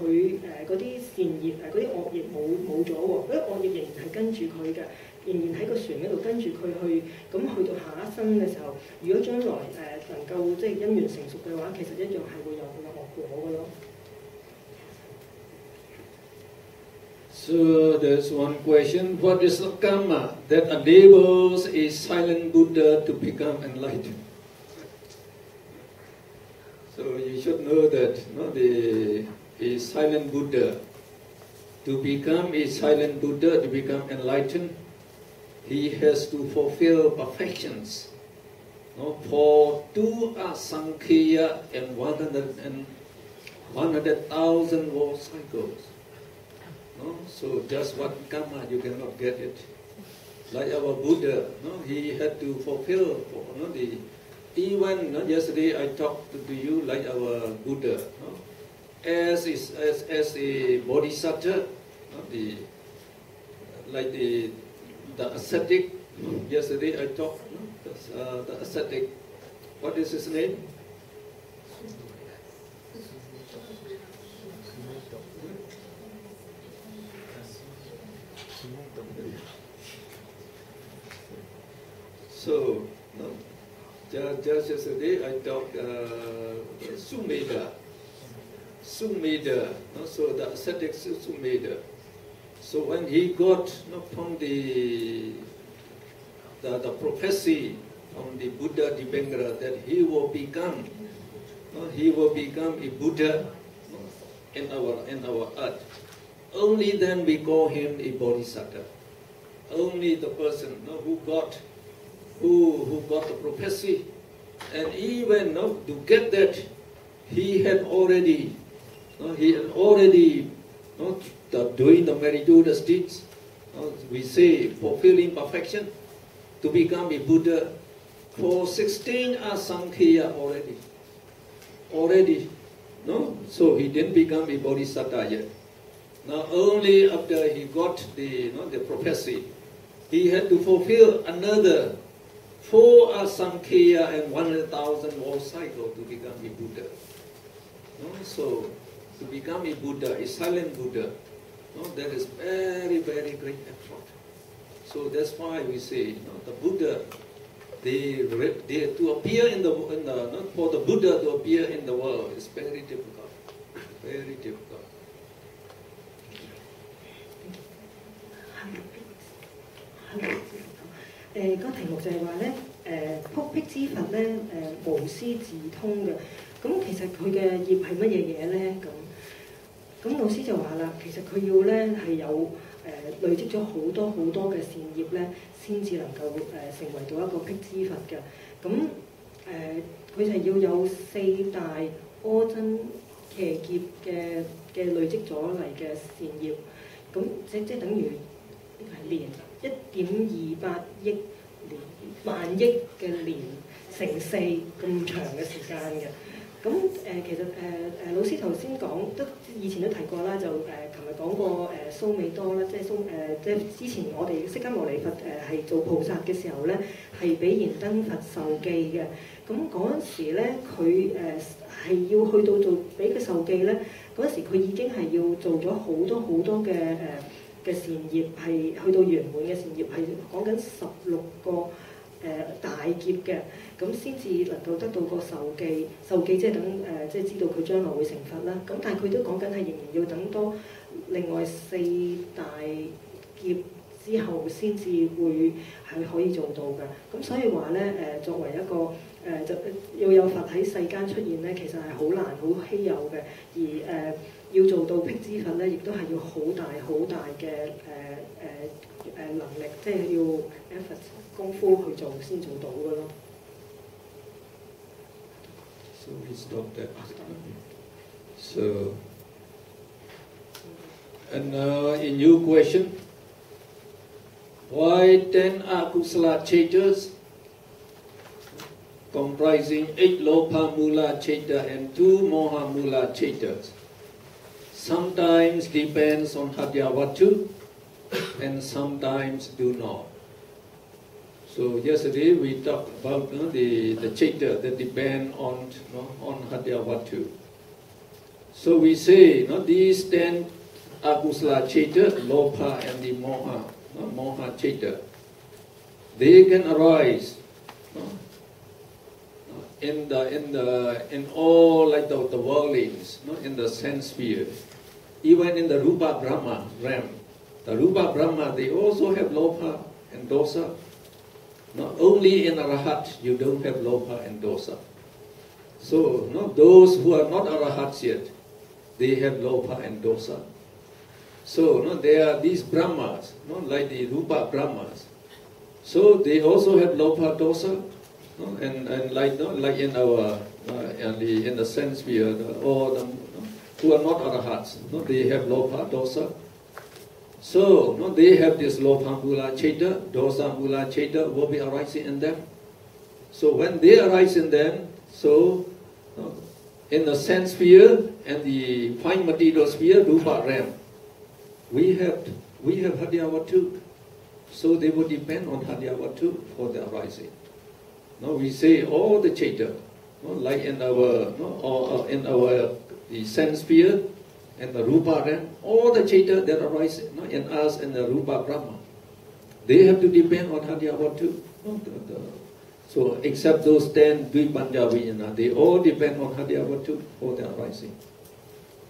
嗰啲善業嗰啲惡業冇咗喎，嗰啲惡業仍然係跟住佢嘅，仍然喺個船嗰度跟住佢去，咁去到下一生嘅時候，如果將來能夠即係因緣成熟嘅話，其實一樣係會有佢嘅惡果嘅咯。So there's one question: what is the karma that enables a silent Buddha to become enlightened? So you should know that a silent Buddha, to become a silent Buddha, to become enlightened, he has to fulfill perfections for 2 asankheya and 100,000 war cycles. So just one karma you cannot get it. Like our Buddha, he had to fulfill even yesterday I talked to you like our Buddha, as a bodhisattva, like the ascetic. Yesterday I talked the ascetic. What is his name? So, just yesterday I talked Sumedha. So the ascetic Sumedha. So when he got from the prophecy from the Buddha Dibengara that he will become a Buddha in our earth, only then we call him a bodhisattva. Only the person who got the prophecy, and even to get that, he had already doing the meritorious deeds. We say fulfilling perfection to become a Buddha for 16 asankheya already. No, so he didn't become a bodhisattva yet. Now only after he got the prophecy, he had to fulfill another 4 asankheya and 100,000 war cycle to become a Buddha. So to become a Buddha, a silent Buddha, that is very, very great effort. So that's why we say the Buddha, they to appear for the Buddha to appear in the world is very difficult, very difficult. 個題目就係話咧，撲辟之佛咧，無師自通嘅。咁其實佢嘅業係乜嘢嘢咧？咁老師就話啦，其實佢要咧係有累積咗好多好多嘅善業咧，先至能夠成為到一個辟支佛嘅。咁佢係要有4大阿僧祇劫嘅累積咗嚟嘅善業，咁即等於係年1.28億萬億嘅年乘4咁長嘅時間嘅。咁其實老師頭先講以前都提過啦，就琴日講過蘇美多啦，即係之前我哋釋迦牟尼佛係做菩薩嘅時候咧，係俾燃燈佛受記嘅。咁嗰陣時咧，佢係要去到做俾佢受記咧，嗰陣時佢已經係要做咗好多好多嘅善業，係去到圓滿嘅善業，係講緊16個大劫嘅，咁先至能夠得到個受記。受記即係等即係知道佢將來會成佛啦。咁但係佢都講緊係仍然要等多另外4大劫之後先至會係可以做到嘅。咁所以話咧作為一個就要有佛喺世間出現咧，其實係好難好稀有嘅。而要做到辟支佛咧，亦都係要好大好大嘅能力，即係要 effort 功夫去做先做到嘅咯。So we stop that. So And in your question, why 10 akusala citas comprising 8 lopa mula citta and 2 moha mula citas sometimes depends on hadyavatu and sometimes do not. So yesterday we talked about the citta that depend on hadyavatu. So we say these 10 akusala citta, lopa and the moha citta, they can arise in all like the worldlings, in the sense sphere, even in the Rupa Brahma realm. The Rupa Brahma, they also have lopa and dosa. Not only in Arahat you don't have lopa and dosa. So those who are not Arahats yet, they have lopa and dosa. So there are these Brahmas, like the Rupa Brahmas. So they also have lopa dosa, and like in our in the sense sphere, or who are not Arahats, they have lopa dosa. So they have this lopa mula citta, dosa mula citta will be arising in them. So when they arise in them, so in the sense sphere and the fine material sphere, Rupa realm, we have hadyavatu. So they would depend on hadyavatu for the arising. Now we say all the citta, like in our the sense sphere and the Rupa realm, all the citta that arise in us and the Rupa Brahma, they have to depend on hadyavatu. So except those 10 Dvipanja, they all depend on hadyavatu for the arising.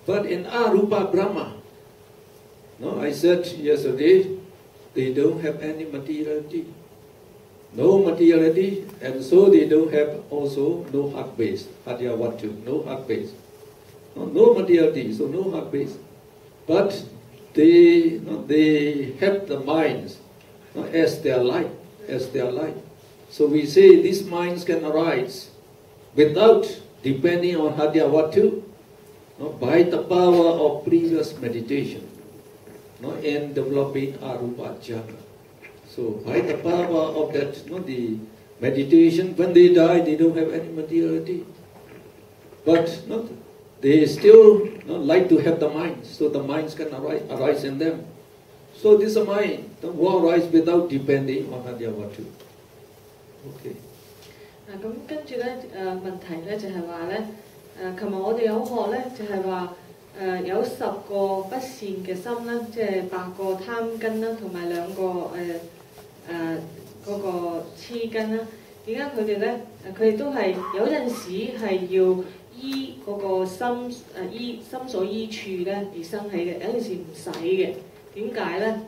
But in Arupa Brahma, I said yesterday, they don't have any materiality. No materiality, and so they don't have also no heart base, hadyavatu, no heart base. No materiality, so no heart base. But they have the minds as their light, So we say these minds can arise without depending on hadyavatu, by the power of previous meditation, in developing arupa jhana. So by the power of that, the meditation, when they die, they don't have any materiality. But they still like to have the minds, so the minds can arise in them. So this mind will arise without depending on hadyavatu. Okay. 咁跟住咧，問題咧就係話咧，琴日我哋有學咧，就係話有10個不善嘅心啦，即係8個貪根啦，同埋2個嗰個痴根啦。點解佢哋咧？佢哋都係有陣時係要依嗰個心依心所依處咧而生起嘅，有陣時唔使嘅。點解咧？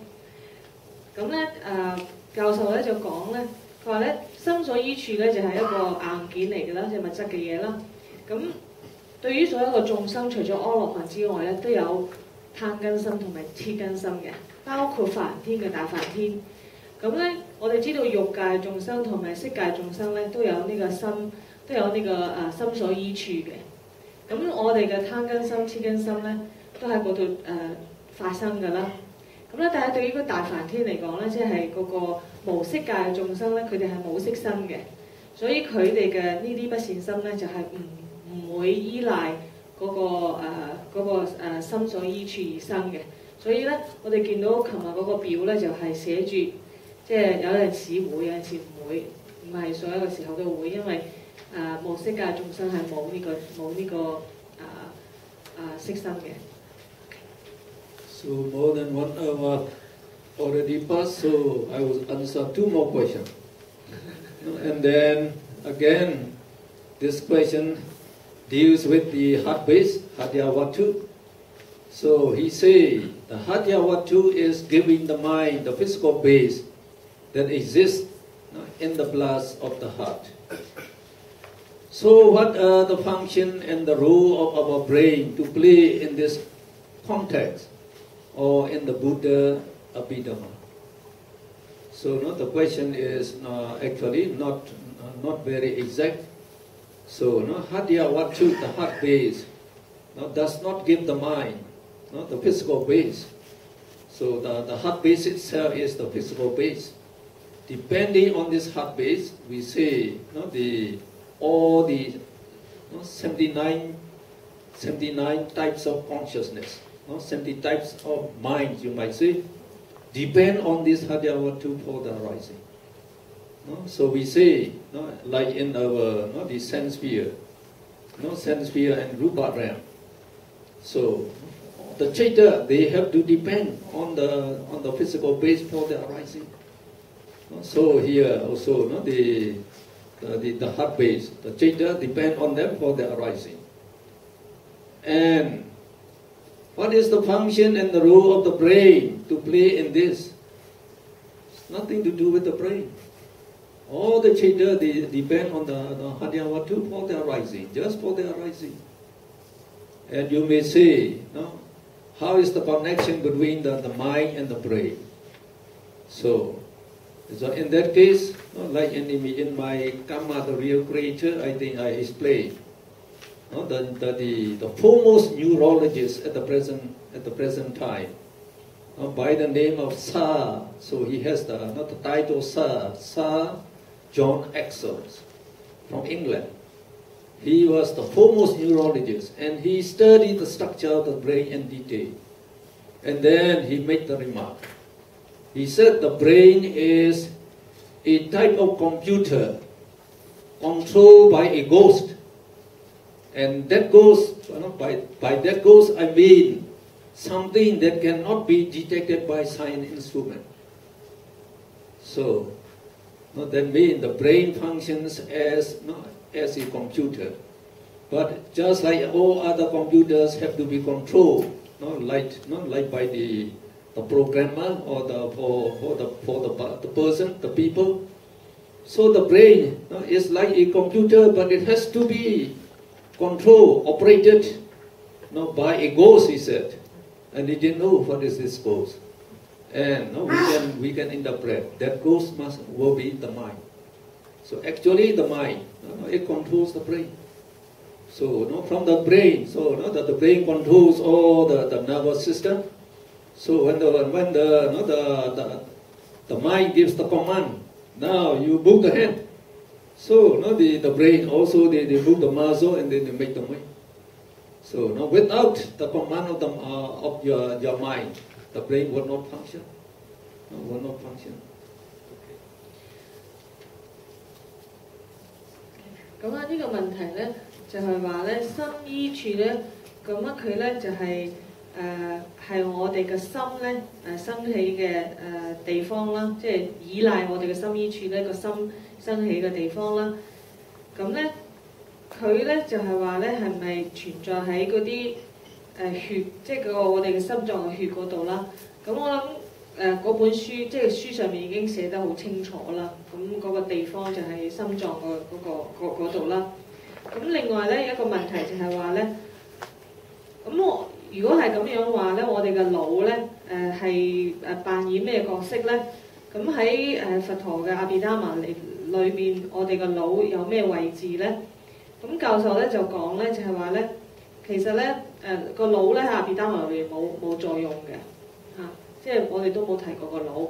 咁咧教授咧就講咧，佢話咧心所依處咧就係一個硬件嚟嘅啦，即係物質嘅嘢啦。咁對於所有嘅眾生，除咗阿羅漢之外咧，都有貪根心同埋痴根心嘅，包括梵天嘅大梵天。咁咧，我哋知道欲界眾生同埋色界眾生咧，都有呢個心，都有呢個心所依處嘅。咁我哋嘅貪根心、痴根心咧，都喺嗰度發生㗎啦。咁咧，但係對於個大梵天嚟講咧，即係嗰個無色界嘅眾生咧，佢哋係冇色身嘅，所以佢哋嘅呢啲不善心咧，就係唔會依賴嗰個心所依處而生嘅。所以咧，我哋見到琴日嗰個表咧，就係寫住，即係有陣時會，有陣時唔會，唔係所有嘅時候都會，因為無色界眾生係冇呢個色身嘅。So more than 1 hour already passed, so I will answer 2 more questions. And then again, this question deals with the heart base, hadyavatu. So he say the hadyavatu is giving the mind the physical base that exists in the blast of the heart. So what are the function and the role of our brain to play in this context or in the Buddha Abhidhamma? So the question is actually not very exact. So hadyavatu, the heart base, does not give the mind the physical base So the heart base itself is the physical base. Depending on this heart base, we say all the 79 types of consciousness, 70 types of mind, you might say, depend on this Hadhyavatu for the arising. So we say, like in our the sense sphere, sense sphere and rupa realm. So the Chaita, they have to depend on the physical base for the arising. So here also the heart base, the Chaita depend on them for the arising. And what is the function and the role of the brain to play in this? It's nothing to do with the brain. All the Chaita, they depend on the Hadhyavatu for the arising, just for the arising. And you may say, how is the connection between the mind and the brain? So in that case, like in my Karma, the real creator, I think I explained. The foremost neurologist at the present time, by the name of Sir, so he has the title Sir John Axel from England. He was the foremost neurologist, and he studied the structure of the brain in detail. And then he made the remark. He said the brain is a type of computer controlled by a ghost. And that ghost, by that ghost I mean something that cannot be detected by science instrument. So that means the brain functions as a computer. But just like all other computers have to be controlled, like by the programmer or the person, the people. So the brain is like a computer, but it has to be controlled, operated by a ghost, he said. And he didn't know what is this ghost. And we can interpret that ghost will be the mind. So actually the mind, it controls the brain. So from the brain, so the brain controls all the nervous system. So when the mind gives the command, now you move the hand. So the brain also they move the muscle and then they make the mind. So without the command of your mind, the brain will not function. Will not function. 咁啊，呢個問題咧就係話咧，心依處咧，咁啊佢咧就係係我哋嘅心咧生起嘅地方啦，即係依賴我哋嘅心依處咧個心生起嘅地方啦。咁咧佢咧就係話咧係咪存在喺嗰啲血，即係我哋嘅心臟嘅血嗰度啦？咁我諗。嗰本書即係書上面已經寫得好清楚啦，咁嗰個地方就係心臟嗰度啦。咁另外咧有一個問題就係話咧，咁我如果係咁樣話咧，我哋嘅腦咧係扮演咩角色咧？咁喺佛陀嘅阿毗達摩裏面，我哋嘅腦有咩位置咧？咁教授咧就講咧就係話咧，其實咧個腦咧喺阿毗達摩裏面冇作用嘅。即係我哋都冇提過個腦，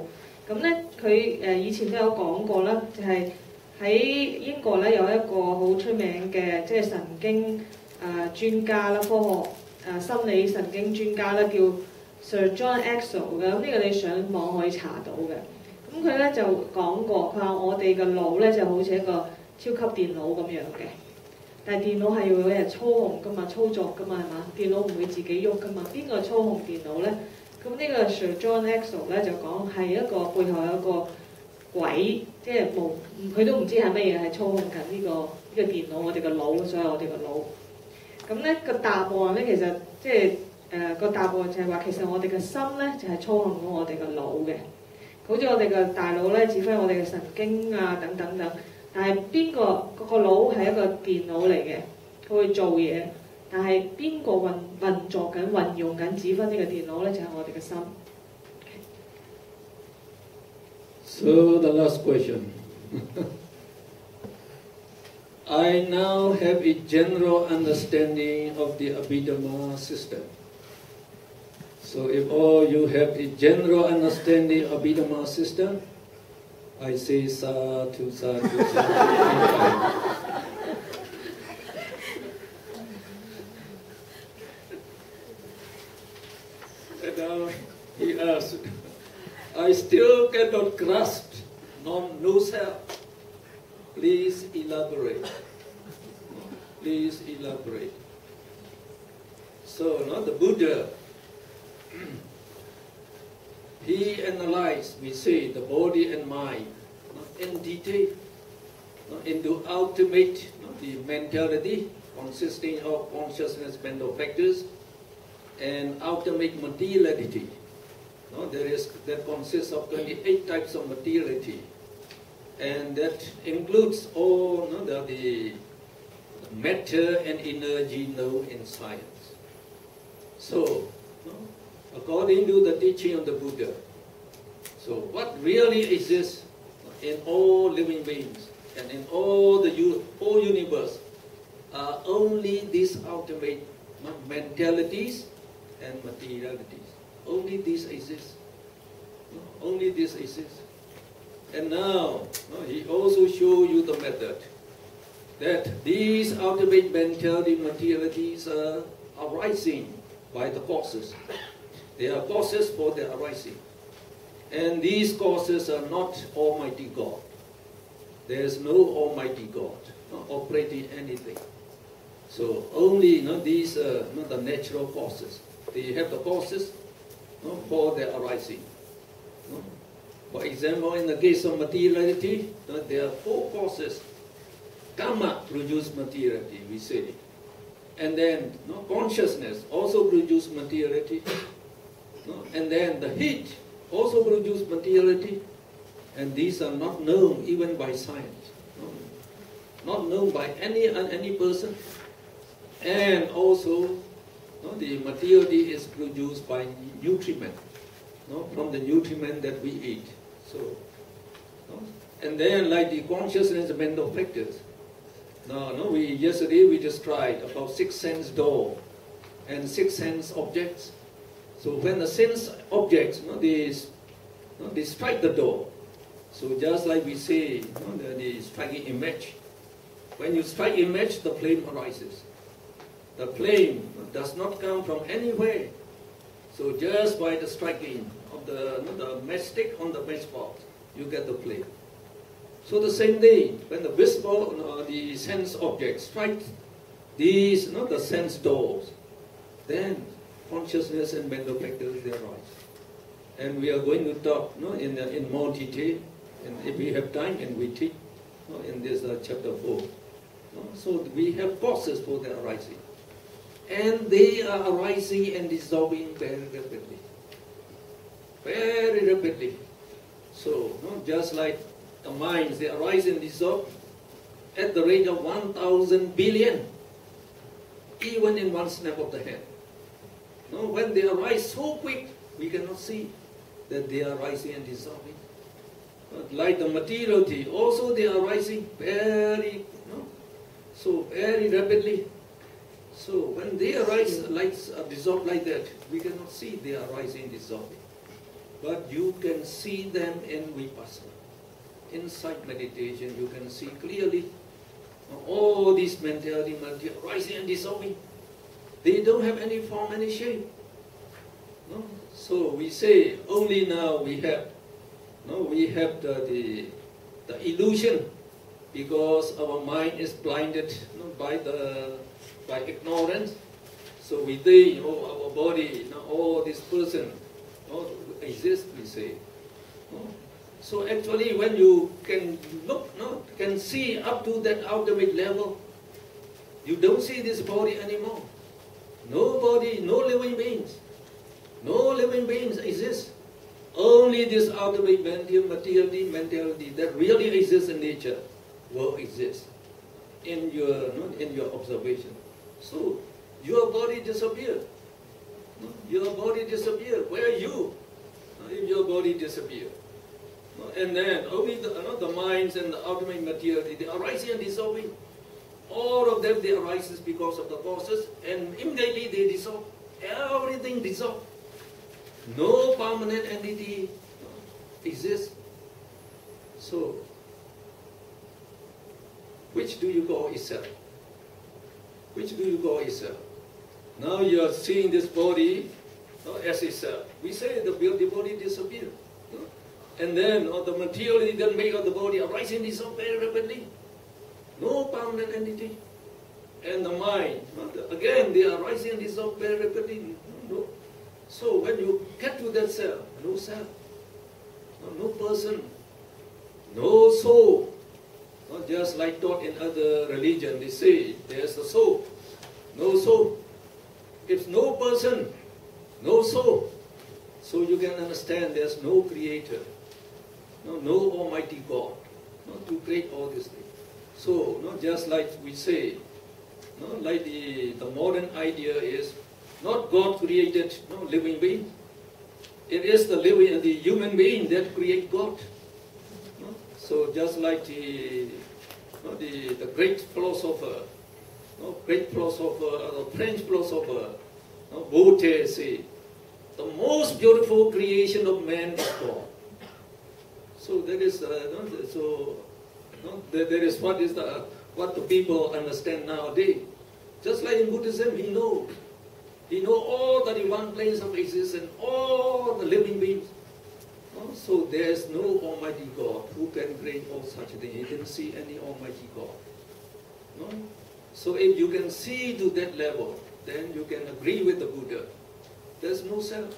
咁咧佢以前都有講過啦，就係喺英國咧有一個好出名嘅即係神經專家啦，科學心理神經專家啦，叫 Sir John Axel 嘅，咁呢個你上網可以查到嘅。咁佢咧就講過，佢話我哋嘅腦咧就好似一個超級電腦咁樣嘅，但係電腦係要有人操控噶嘛，操作噶嘛係嘛？電腦唔會自己喐噶嘛，邊個操控電腦咧？咁呢個 Sir John Axel 咧就講係一個背後有一個鬼，即係佢都唔知係乜嘢係操控緊呢個電腦，我哋個腦，所以我哋個腦。咁咧個答案咧其實即係個答案就係話，其實我哋嘅心咧就係操控到我哋個腦嘅，好似我哋嘅大腦咧指揮我哋嘅神經啊等等等。但係邊個個腦係一個電腦嚟嘅，佢會做嘢。但係邊個運作緊、運用緊、指揮呢個電腦咧？就係我哋嘅心。So the last question. I now have a general understanding of the Abhidhamma system. So if all you have a general understanding of Abhidhamma system, I say sadhu, sadhu, sadhu. And he asked, I still cannot grasp no self. Please elaborate. Please elaborate. So, the Buddha, he analyzed, we say, the body and mind in detail, into ultimate, the mentality consisting of consciousness, mental factors, and ultimate materiality. That consists of 28 types of materiality, and that includes all the matter and energy known in science. So, according to the teaching of the Buddha, so what really exists in all living beings and in all the whole universe are only these ultimate mentalities and materialities. Only these exist. Only this exists. And now, he also shows you the method that these ultimate mentality materialities are arising by the causes. They are causes for their arising. And these causes are not Almighty God. There is no Almighty God operating anything. So only these the natural causes. They have the causes for their arising. For example, in the case of materiality, there are 4 causes. Karma produces materiality, we say. And then consciousness also produces materiality. And then the heat also produces materiality. And these are not known even by science. Not known by any person. And also, the materiality is produced by nutriment. From the nutriment that we eat. So, and then like the consciousness and mental factors. Yesterday we described about 6 sense door and 6 sense objects. So when the sense objects, they strike the door. So just like we say, the striking image. When you strike image, the flame arises. The flame does not come from anywhere. So just by the striking of the matchstick on the matchbox, you get the flame. So the same day, when the visible, the sense object strikes these, the sense doors, then consciousness and mental factors, they arise. And we are going to talk in more detail, and if we have time, and we teach in this chapter 4. So we have causes for their arising. And they are arising and dissolving very rapidly. Very rapidly. So, just like the minds, they arise and dissolve at the rate of 1,000 billion, even in one snap of the hand. When they arise so quick, we cannot see that they are rising and dissolving. Like the materiality, also they are rising very, very rapidly. So when they arise, dissolve like that, we cannot see they are rising and dissolving. But you can see them in Vipassana. Inside meditation, you can see clearly all these mentality rising and dissolving. They don't have any form, any shape. So we say only now we have the illusion, because our mind is blinded by ignorance. So we think, our body, this person exists, we say. So actually when you can look, can see up to that ultimate level, you don't see this body anymore. No body, no living beings. No living beings exist. Only this ultimate mentality that really exists in nature will exist in your observation. So your body disappeared. Your body disappeared. Where are you? If your body disappeared. And then only the minds and the ultimate materiality, they are rising and dissolving. All of them, they arises because of the causes, and immediately they dissolve. Everything dissolves. no permanent entity exists. So, which do you call itself? Which do you call itself? Now you are seeing this body as itself. We say the body disappears. And then the material that make of the body arising dissolve very rapidly. No permanent entity. And the mind, again they are rising and dissolve very rapidly. No. So when you get to that self, no person, no soul. Not just like taught in other religions, they say there's a soul. No soul. If no person, no soul, so you can understand there's no creator, no Almighty God, to create all these things. So, not just like we say, like the modern idea is, not God created living being. It is the human being that create God. So just like the great philosopher, the French philosopher, Voltaire say, the most beautiful creation of man is God. So that is that is what the people understand nowadays. Just like in Buddhism, he knows all the one place of existence, all the living beings. So there is no Almighty God who can create all such things. You didn't see any Almighty God. No? So if you can see to that level, then you can agree with the Buddha. There's no self.